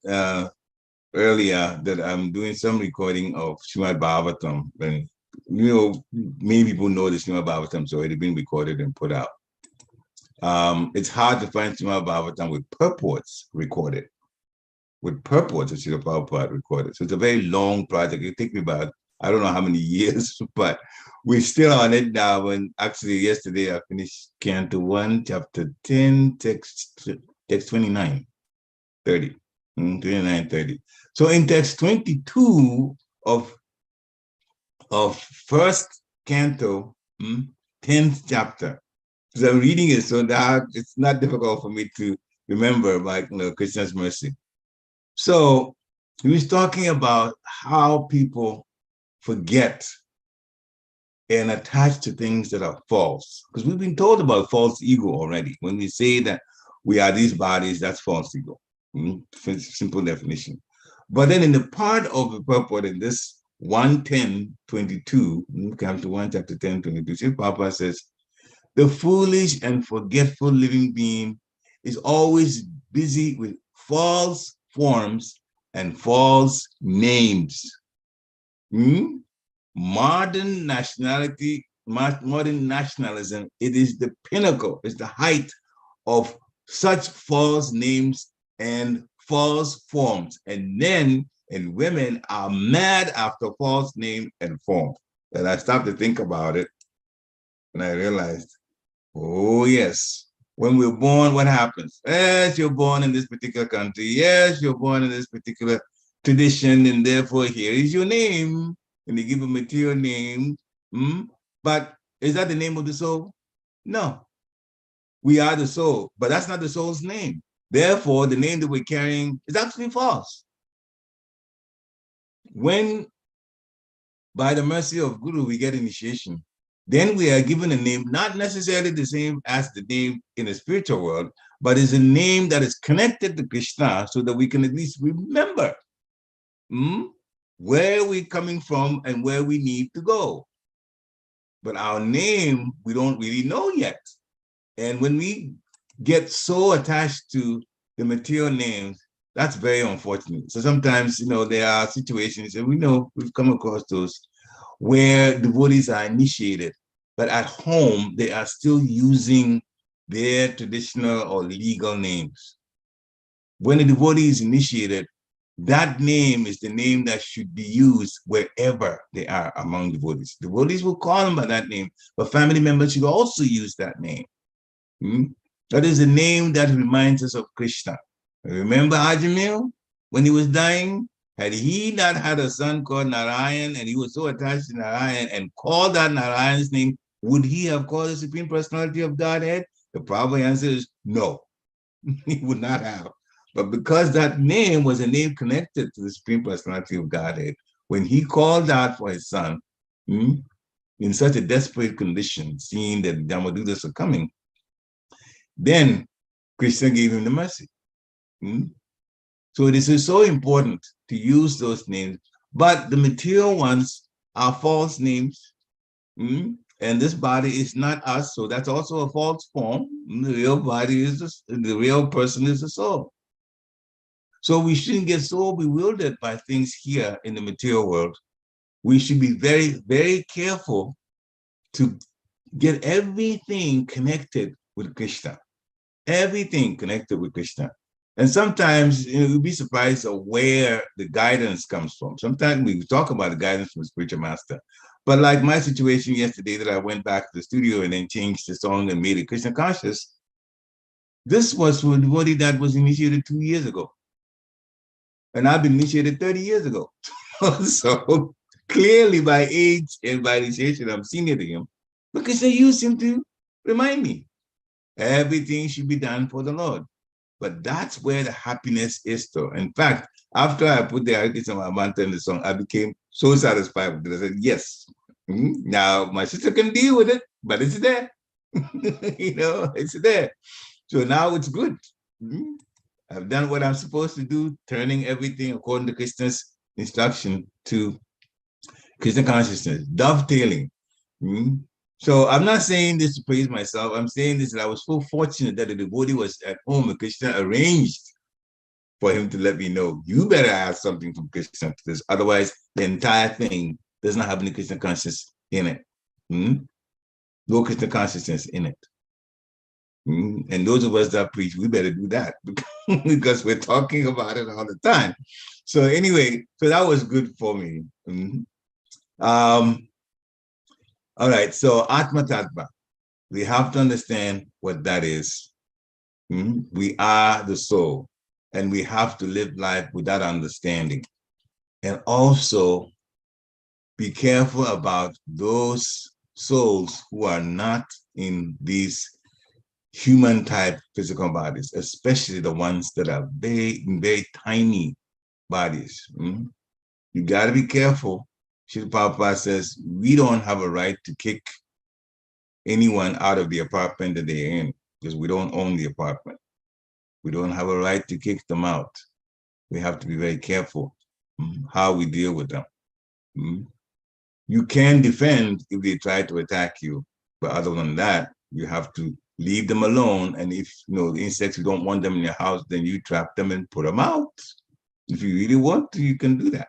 earlier, that I'm doing some recording of Srimad Bhagavatam, and many people know that Srimad Bhagavatam's already been recorded and put out. It's hard to find Srimad Bhagavatam with purports recorded, with purports that Srila Prabhupada recorded. So it's a very long project. It took me about I don't know how many years, but we're still on it now. And actually, yesterday I finished Canto 1, chapter 10, text 29, 30. 29, 30. So in text 22 of first canto, 10th chapter. So I'm reading it, so that it's not difficult for me to remember, like, Krishna's mercy. So he was talking about how people forget and attach to things that are false. Because we've been told about false ego already. When we say that we are these bodies, that's false ego. Simple definition. But then in the part of the purport in this 1:10:22, come to 1 chapter 10:22, Papa says, the foolish and forgetful living being is always busy with false forms and false names. Modern nationalism, it is the pinnacle, it's the height of such false names and false forms. And men and women are mad after false name and form. And I stopped to think about it, and I realized, oh yes, when we're born, what happens? Yes, you're born in this particular country. Yes, you're born in this particular tradition, and therefore here is your name. And they give a material name. But is that the name of the soul? No. We are the soul, but that's not the soul's name. Therefore, the name that we're carrying is actually false. When, by the mercy of Guru, we get initiation, then we are given a name, not necessarily the same as the name in the spiritual world, but is a name that is connected to Krishna so that we can at least remember where we're coming from and where we need to go. But our name, we don't really know yet. And when we get so attached to the material names, that's very unfortunate. So sometimes, there are situations, and we know we've come across those, where devotees are initiated, but at home, they are still using their traditional or legal names. When a devotee is initiated, that name is the name that should be used wherever they are among devotees. Devotees will call them by that name, but family members should also use that name. That is a name that reminds us of Krishna. Remember Ajamil, when he was dying? Had he not had a son called Narayan, and he was so attached to Narayan and called that Narayan's name, would he have called the Supreme Personality of Godhead? The proper answer is no, he would not have. But because that name was a name connected to the Supreme Personality of Godhead, when he called out for his son, in such a desperate condition, seeing that Dhammadutas are coming, then Krishna gave him the mercy. So this is so important to use those names, but the material ones are false names. And this body is not us, so that's also a false form. The real body is the real person is the soul. So we shouldn't get so bewildered by things here in the material world. We should be very, very careful to get everything connected with Krishna. Everything connected with Krishna. And sometimes you'll be surprised of where the guidance comes from. Sometimes we talk about the guidance from the spiritual master. But like my situation yesterday that I went back to the studio and then changed the song and made it Krishna conscious, this was for a devotee that was initiated 2 years ago. And I've been initiated 30 years ago. So clearly by age and by initiation, I'm senior to him, because I used him to remind me. Everything should be done for the Lord. But that's where the happiness is, though. In fact, after I put the Hare Krishna mantra in the song, I became so satisfied with it. I said, yes. Now my sister can deal with it, but it's there. It's there. So now it's good. I've done what I'm supposed to do, turning everything according to Krishna's instruction to Krishna consciousness, dovetailing. So I'm not saying this to praise myself. I'm saying this that I was so fortunate that the devotee was at home and Krishna arranged for him to let me know, you better ask something from Krishna to this. Otherwise, the entire thing does not have any Krishna consciousness in it. No Krishna consciousness in it. And those of us that preach, we better do that because we're talking about it all the time. So anyway, so that was good for me. All right, so Atma Tattva. We have to understand what that is. We are the soul, and we have to live life with that understanding. And also be careful about those souls who are not in these human type physical bodies, especially the ones that are very, very tiny bodies. You got to be careful. Srila Prabhupada says, we don't have a right to kick anyone out of the apartment that they're in because we don't own the apartment. We don't have a right to kick them out. We have to be very careful how we deal with them. You can defend if they try to attack you, but other than that, you have to leave them alone. And if the insects, you don't want them in your house, then you trap them and put them out. If you really want to, you can do that.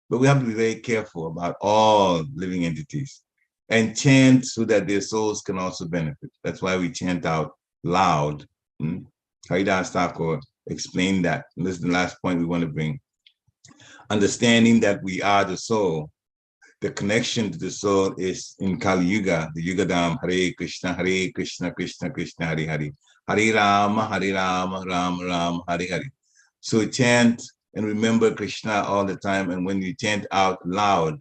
But we have to be very careful about all living entities and chant so that their souls can also benefit. That's why we chant out loud. Haridas Thakur explained that. And this is the last point we want to bring. Understanding that we are the soul. The connection to the soul is in Kali Yuga, the Yugadam, Hare Krishna, Krishna Krishna, Hare Hare. Hare Rama, Ram Ram, Hare Hare. So chant and remember Krishna all the time. And when you chant out loud,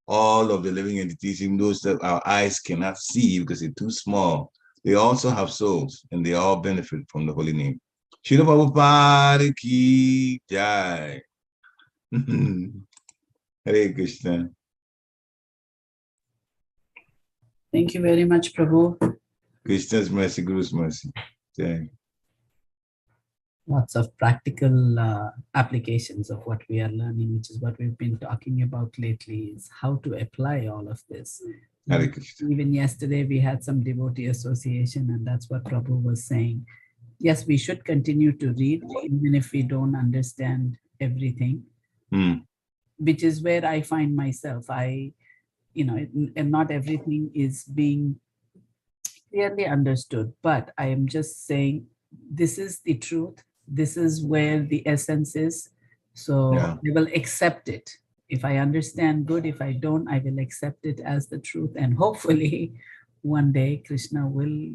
all of the living entities, even those that our eyes cannot see because they're too small, they also have souls and they all benefit from the holy name. Srila Prabhupada ki jai. Hare Krishna. Thank you very much, Prabhu. Krishna's mercy, Guru's mercy. Jai. Lots of practical applications of what we are learning, which is what we've been talking about lately, is how to apply all of this. Hare Krishna. Even yesterday, we had some devotee association, and that's what Prabhu was saying. Yes, we should continue to read, even if we don't understand everything, which is where I find myself. And not everything is being clearly understood, but I am just saying this is the truth. This is where the essence is. So I will accept it. If I understand, good. If I don't, I will accept it as the truth. And hopefully one day Krishna will,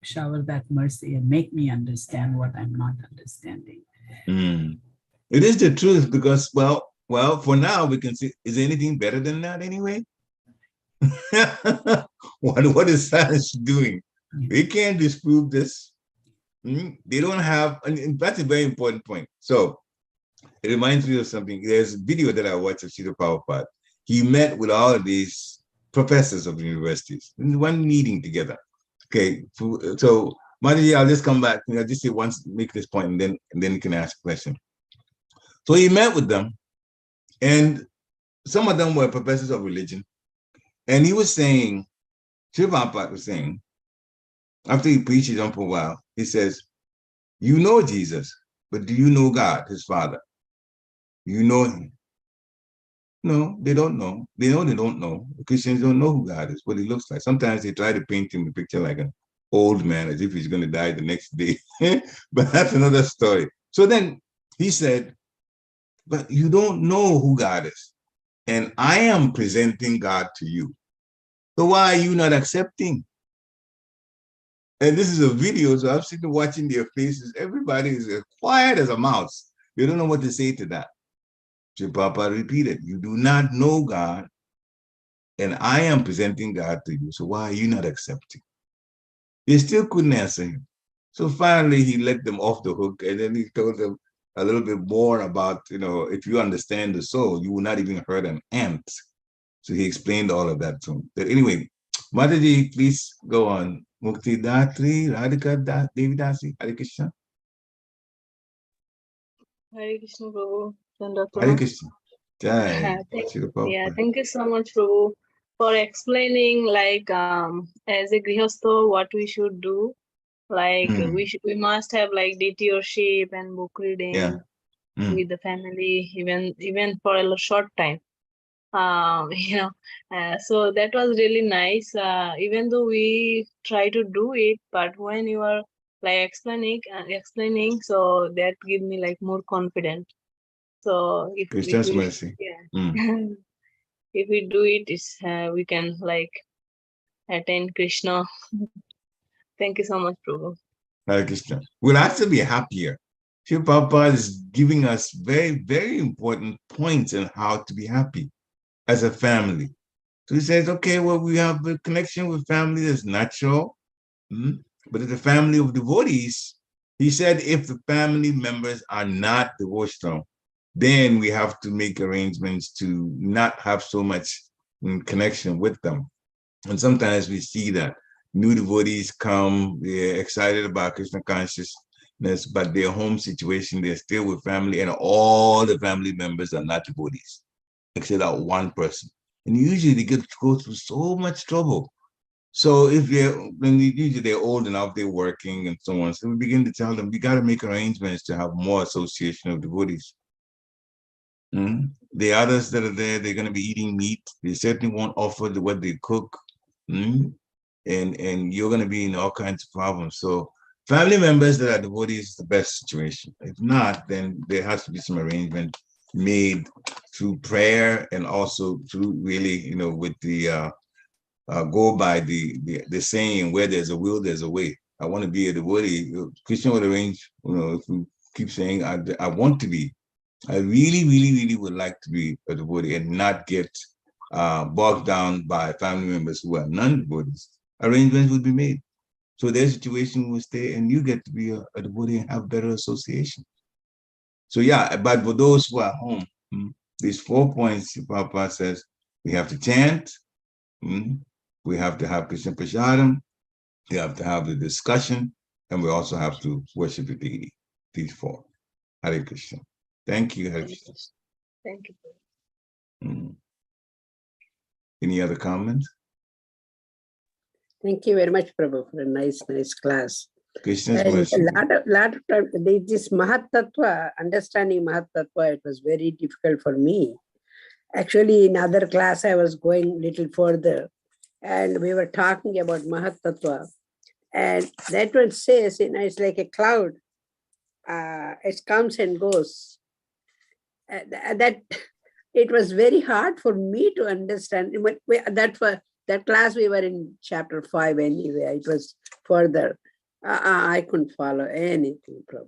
shower that mercy and make me understand what I'm not understanding. It is the truth because, well, for now we can see, is there anything better than that anyway? What is science doing? We can't disprove this. They don't have, and that's a very important point. So it reminds me of something. There's a video that I watched of Srila Prabhupada. He met with all of these professors of the universities in one meeting together. Okay, so Mataji, I'll just come back. I'll just say once, make this point, and then you can ask a question. So he met with them, and some of them were professors of religion. And he was saying, Srila Prabhupada was saying, after he preaches on for a while, he says, you know Jesus, but do you know God, his Father? You know him. No, they don't know. They don't know. The Christians don't know who God is, what he looks like. Sometimes they try to paint him a picture like an old man, as if he's going to die the next day. But that's another story. So then he said, but you don't know who God is. And I am presenting God to you. So why are you not accepting? And this is a video, so I'm sitting watching their faces. Everybody is as quiet as a mouse. You don't know what to say to that. So Papa repeated, you do not know God, and I am presenting God to you. So why are you not accepting? They still couldn't answer him. So finally, he let them off the hook, and then he told them a little bit more about, if you understand the soul, you will not even hurt an ant. So he explained all of that to him. But anyway, Mataji, please go on. Mukti Datri, Radhika Devidasi, Hare Krishna. Hare Krishna, Prabhu. Hare Krishna. Jai. Thank you so much, Prabhu, for explaining as a grihastha what we should do. We must have detourship and book reading with the family, even for a short time. So that was really nice. Even though we try to do it, but when you are explaining, so that gives me more confidence. So if Krishna's mercy. If we do it, we can like attain Krishna. Thank you so much, Prabhu. Hare Krishna. We'll have to be happier. Shiva Prabhupada is giving us very, very important points on how to be happy as a family. So he says, okay, well, we have a connection with family that's natural, but as a family of devotees, he said, if the family members are not devotional, then we have to make arrangements to not have so much connection with them. And sometimes we see that new devotees come, they're excited about Krishna consciousness, but their home situation, they're still with family, and all the family members are not devotees, except that one person. And usually they go through so much trouble. So if usually they're old enough, they're working and so on. So we begin to tell them, we got to make arrangements to have more association of devotees. The others that are there, they're going to be eating meat. They certainly won't offer what they cook. And you're going to be in all kinds of problems. So family members that are devotees is the best situation. If not, then there has to be some arrangement made through prayer and also through really, with the go by the saying, where there's a will, there's a way. I want to be a devotee. Krishna would arrange, if we keep saying, I want to be. I really, really, really would like to be a devotee and not get bogged down by family members who are non-devotees. Arrangements would be made. So their situation will stay and you get to be a devotee and have better association. So yeah, but for those who are home, these 4 points, Prabhupada says, we have to chant, we have to have Krishna Prasadam, we have to have the discussion, and we also have to worship the deity. These 4. Hare Krishna. Thank you, Hare Krishna. Thank you. Any other comments? Thank you very much, Prabhu, for a nice class. Krishna's And worship. a lot of time, this Mahat Tattva, understanding Mahat Tattva, it was very difficult for me. Actually, in other class, I was going a little further, and we were talking about Mahat Tattva. And that one says, it's like a cloud. It comes and goes. That it was very hard for me to understand. That class we were in chapter 5 anyway. It was further. I couldn't follow anything. Go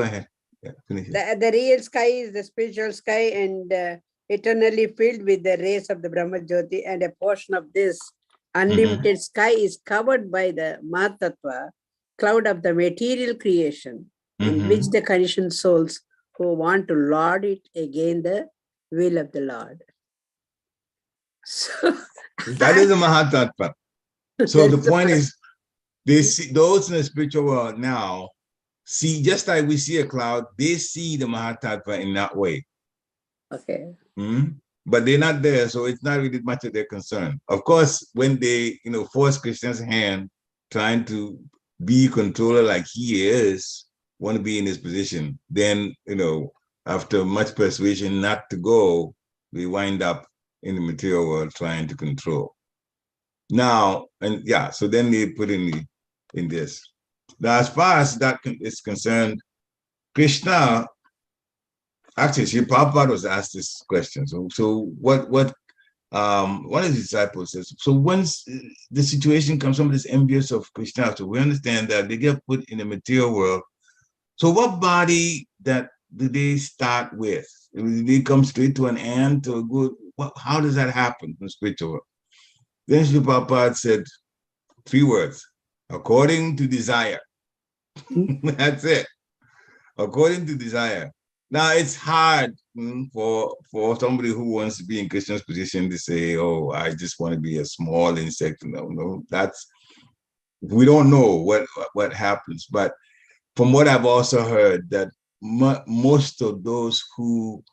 ahead. Yeah, finish it. The real sky is the spiritual sky and eternally filled with the rays of the Brahma Jyoti, and a portion of this unlimited sky is covered by the Mahatattva, cloud of the material creation, in which the conditioned souls who want to lord it again the will of the Lord. So that is the Mahatattva. So the point is, they see those in the spiritual world now see, just like we see a cloud, they see the Mahatattva in that way. Okay. But they're not there, so it's not really much of their concern. Of course, when they, force Krishna's hand, trying to be a controller like he is, want to be in his position, then, after much persuasion not to go, we wind up in the material world trying to control. Now, so then they put in this. Now, as far as that is concerned, Krishna, actually, Sri Prabhupada was asked this question. So what one of the disciples says, so once the situation comes, somebody is envious of Krishna, so we understand that they get put in the material world. So what body that do they start with? Do they come straight to an ant or good? How does that happen in the spiritual world? Then Sri Prabhupada said 3 words: according to desire. That's it. According to desire. Now it's hard for somebody who wants to be in Krishna's position to say, "Oh, I just want to be a small insect." No, we don't know what happens. But from what I've also heard, that most of those who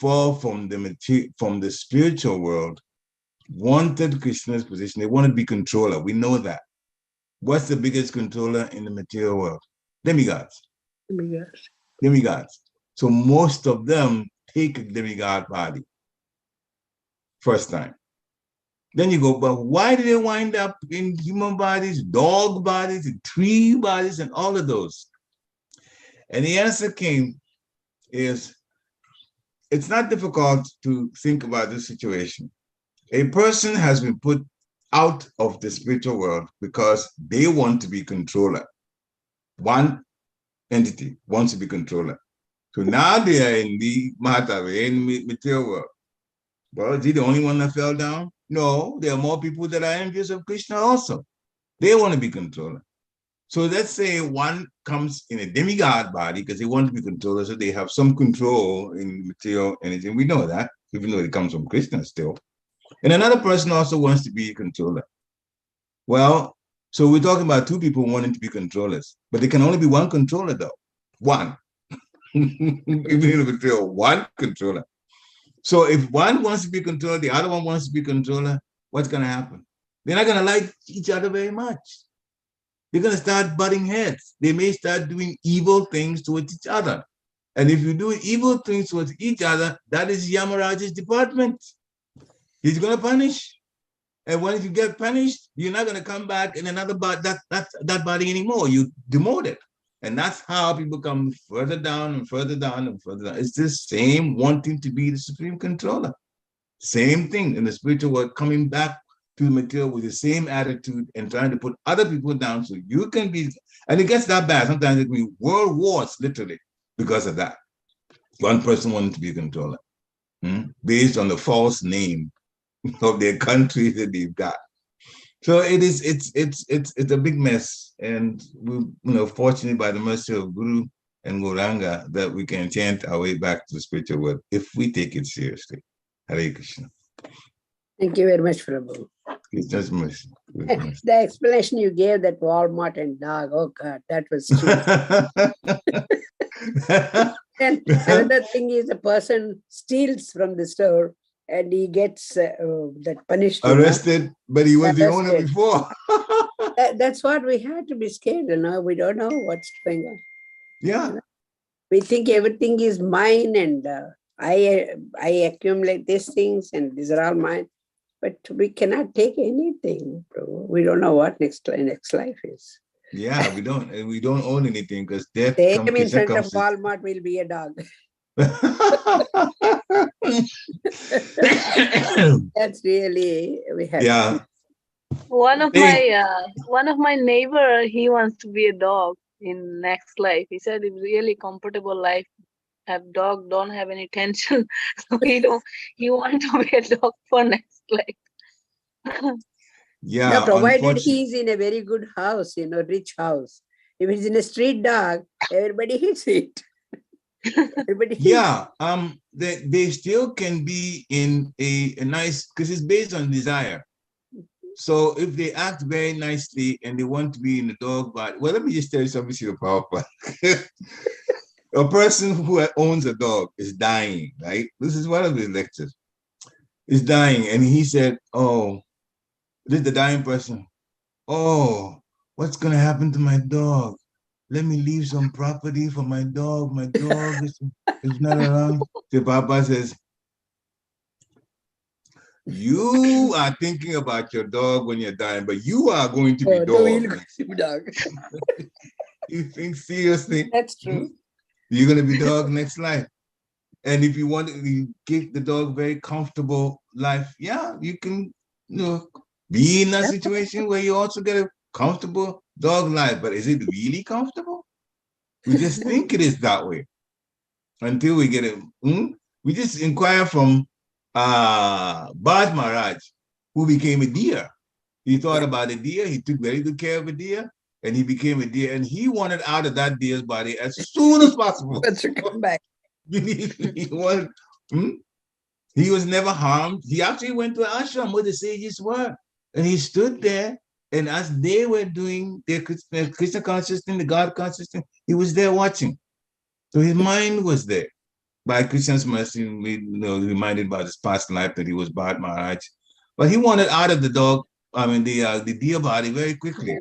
fall from the spiritual world wanted Krishna's position. They want to be controller. We know that. What's the biggest controller in the material world? Demigods. Demigods. So most of them take a demigod body first time. Then you go, but why do they wind up in human bodies, dog bodies, and tree bodies, and all of those? And the answer came is, it's not difficult to think about this situation. A person has been put out of the spiritual world because they want to be controller. One entity wants to be controller. So now they are in the Mahatava, in the material world. Well, is he the only one that fell down? No, there are more people that are envious of Krishna also. They want to be controller. So let's say one comes in a demigod body because they want to be controller, so they have some control in material energy. We know that, even though it comes from Krishna still. And another person also wants to be a controller. Well, so we're talking about two people wanting to be controllers, but there can only be one controller though. One. Even in the material, one controller. So if one wants to be controller, the other one wants to be controller, what's going to happen? They're not going to like each other very much. They're going to start butting heads. They may start doing evil things towards each other. And if you do evil things towards each other, that is Yamaraj's department. He's going to punish. And when you get punished, you're not going to come back in another body, that body anymore. You demoted. And that's how people come further down and further down and further down. It's the same wanting to be the supreme controller. Same thing in the spiritual world, coming back to the material with the same attitude and trying to put other people down so you can be, and it gets that bad. Sometimes it means world wars, literally, because of that. One person wanting to be a controller, based on the false name of their country that they've got. So it's a big mess, and we, fortunately, by the mercy of Guru and Gauranga, that we can chant our way back to the spiritual world if we take it seriously. Hare Krishna. Thank you very much, Prabhu. Krishna's mercy. The explanation you gave, that Walmart and dog, oh God, that was true. And another thing is, a person steals from the store and he gets that punished. Arrested, but he was the owner before. That's what we had to be scared. We don't know what's going on. Yeah. We think everything is mine, and I accumulate these things, and these are all mine. But we cannot take anything, bro. We don't know what next life is. Yeah, we don't. And we don't own anything because death comes. In front of Walmart will be a dog. That's really, we have. Yeah. One of my neighbor, he wants to be a dog in next life. He said it's really comfortable life. Have dog, don't have any tension. So he want to be a dog for next life. Yeah. Now, provided he's in a very good house, rich house. If it's in a street dog, everybody hates it. Yeah, they still can be in a nice, because it's based on desire. So if they act very nicely and they want to be in the dog body, well, let me just tell you something, to the PowerPoint. A person who owns a dog is dying, right? This is one of the lectures. Is dying, and he said, "Oh, this is the dying person. Oh, what's gonna happen to my dog? Let me leave some property for my dog. My dog is not around." The Papa says, "You are thinking about your dog when you're dying, but you are going to be dog." You think seriously? That's true. You're going to be dog next life. And if you want to give the dog very comfortable life, yeah, you can be in a situation where you also get a comfortable dog life. But is it really comfortable? We just think it is that way until we get it. We just inquire from Bharat Maharaj, who became a deer. He thought about a deer. He took very good care of a deer, and he became a deer. And he wanted out of that deer's body as soon as possible. Let's come back. He was never harmed. He actually went to an ashram where the sages were, and he stood there. And as they were doing their Krishna consciousness, the God consciousness, he was there watching. So his mind was there. By Krishna's mercy, we reminded about his past life that he was Bharat Maharaj. But he wanted out of the the deer body very quickly.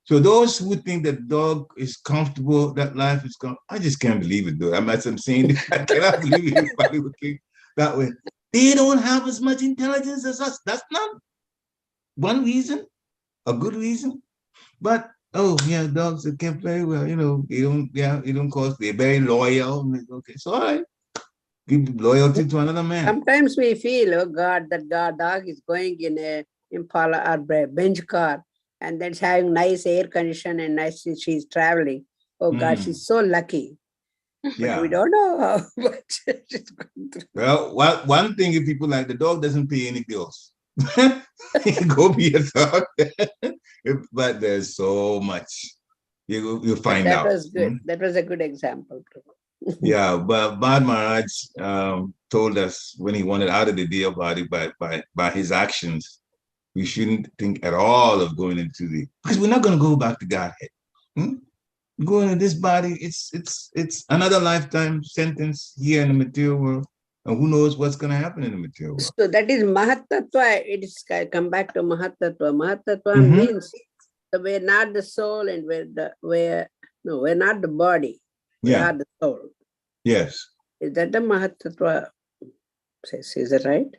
So those who think that dog is comfortable, that life is comfortable, I just can't believe it, though. I'm saying I cannot believe anybody would think that way. They don't have as much intelligence as us. That's not one reason, a good reason. But oh yeah, dogs that kept very well, you know, you don't cause, they're very loyal. Okay, so all right. Give loyalty to another man. Sometimes we feel, oh God, that dog is going in a Impala or bench car, and that's having nice air condition and nice, she's traveling. Oh God, she's so lucky. Yeah. But we don't know how much she's going through. Well, one thing if people like, the dog doesn't pay any bills. Go be a dog. But there's so much. You'll find out. That was good. That was a good example. Yeah, but Bad Maharaj told us when he wanted out of the dear body by his actions, we shouldn't think at all of going into because we're not going to go back to Godhead. Going into this body, it's another lifetime sentence here in the material world, and who knows what's going to happen in the material world. So that is Mahatattva. It is come back to Mahatattva. Mahatattva means that we're not the soul, and we're not the body. We are the soul. Yes. Is that the Mahatattva? Is that right?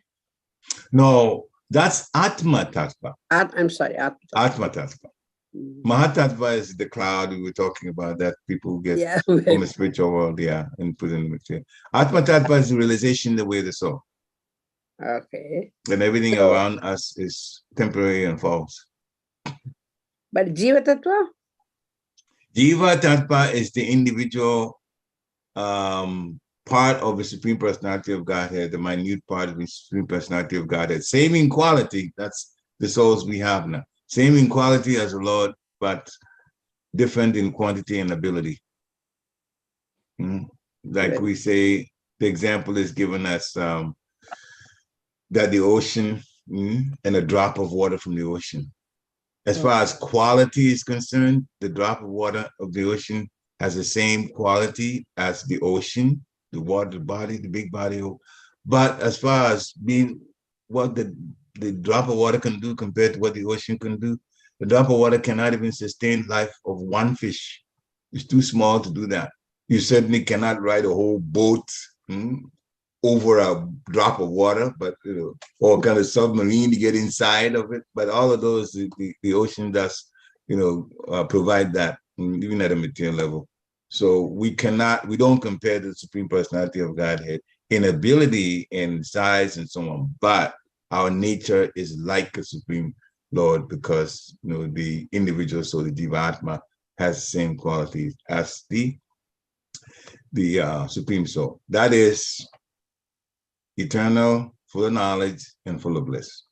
No, that's Atma Tattva. I'm sorry, Atma Tattva. Mahatattva is the cloud we were talking about that people get from the spiritual world, and put in the material. Atma Tattva is the realization the way of the soul. Okay. And everything around us is temporary and false. But Jiva Tattva? Jiva Tattva is the individual part of the Supreme Personality of Godhead, the minute part of the Supreme Personality of Godhead. Same in quality, that's the souls we have now. Same in quality as the Lord, but different in quantity and ability. Like we say, the example is given us that the ocean and a drop of water from the ocean. As far as quality is concerned, the drop of water of the ocean has the same quality as the ocean, the water body, the big body. But as far as being what the drop of water can do compared to what the ocean can do, the drop of water cannot even sustain life of one fish. It's too small to do that. You certainly cannot ride a whole boat over a drop of water, but or kind of submarine to get inside of it. But all of those, the ocean does, provide that, even at a material level. So we don't compare the Supreme Personality of Godhead in ability, in size, and so on. But our nature is like a Supreme Lord because the individual soul, the Jivatma, has the same qualities as the Supreme Soul. That is eternal, full of knowledge, and full of bliss.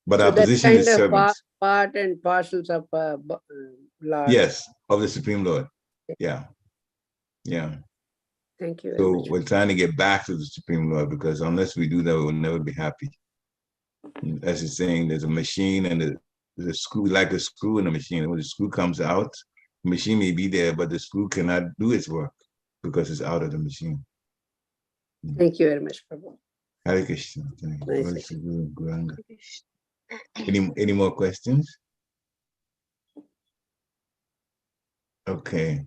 But so our position is servants. Part and parcels of Lord. Yes, of the Supreme Lord. Yeah. Thank you. So we're trying to get back to the Supreme Lord because unless we do that, we will never be happy. As it's saying, there's a machine and there's a screw, like a screw in a machine. When the screw comes out, the machine may be there, but the screw cannot do its work because it's out of the machine. Thank you very much, Prabhu. Hare Krishna. Any more questions? Okay.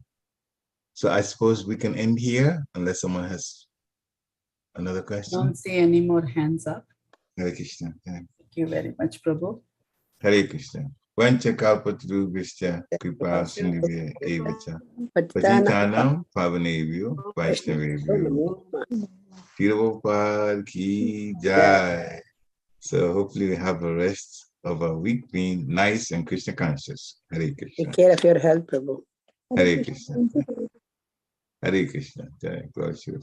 So I suppose we can end here unless someone has another question. Don't see any more hands up. Hare Krishna. Thank you very much, Prabhu. Hare Krishna. Vancha kalpatru vishya kripa sindhya evacha patitanam pavanebhyo vaishnavebhyo. Prabhupada ki jai. So hopefully we have the rest of our week being nice and Krishna conscious. Hare Krishna. Take care of your health, Prabhu. Hare Krishna. Hare Krishna. Jai.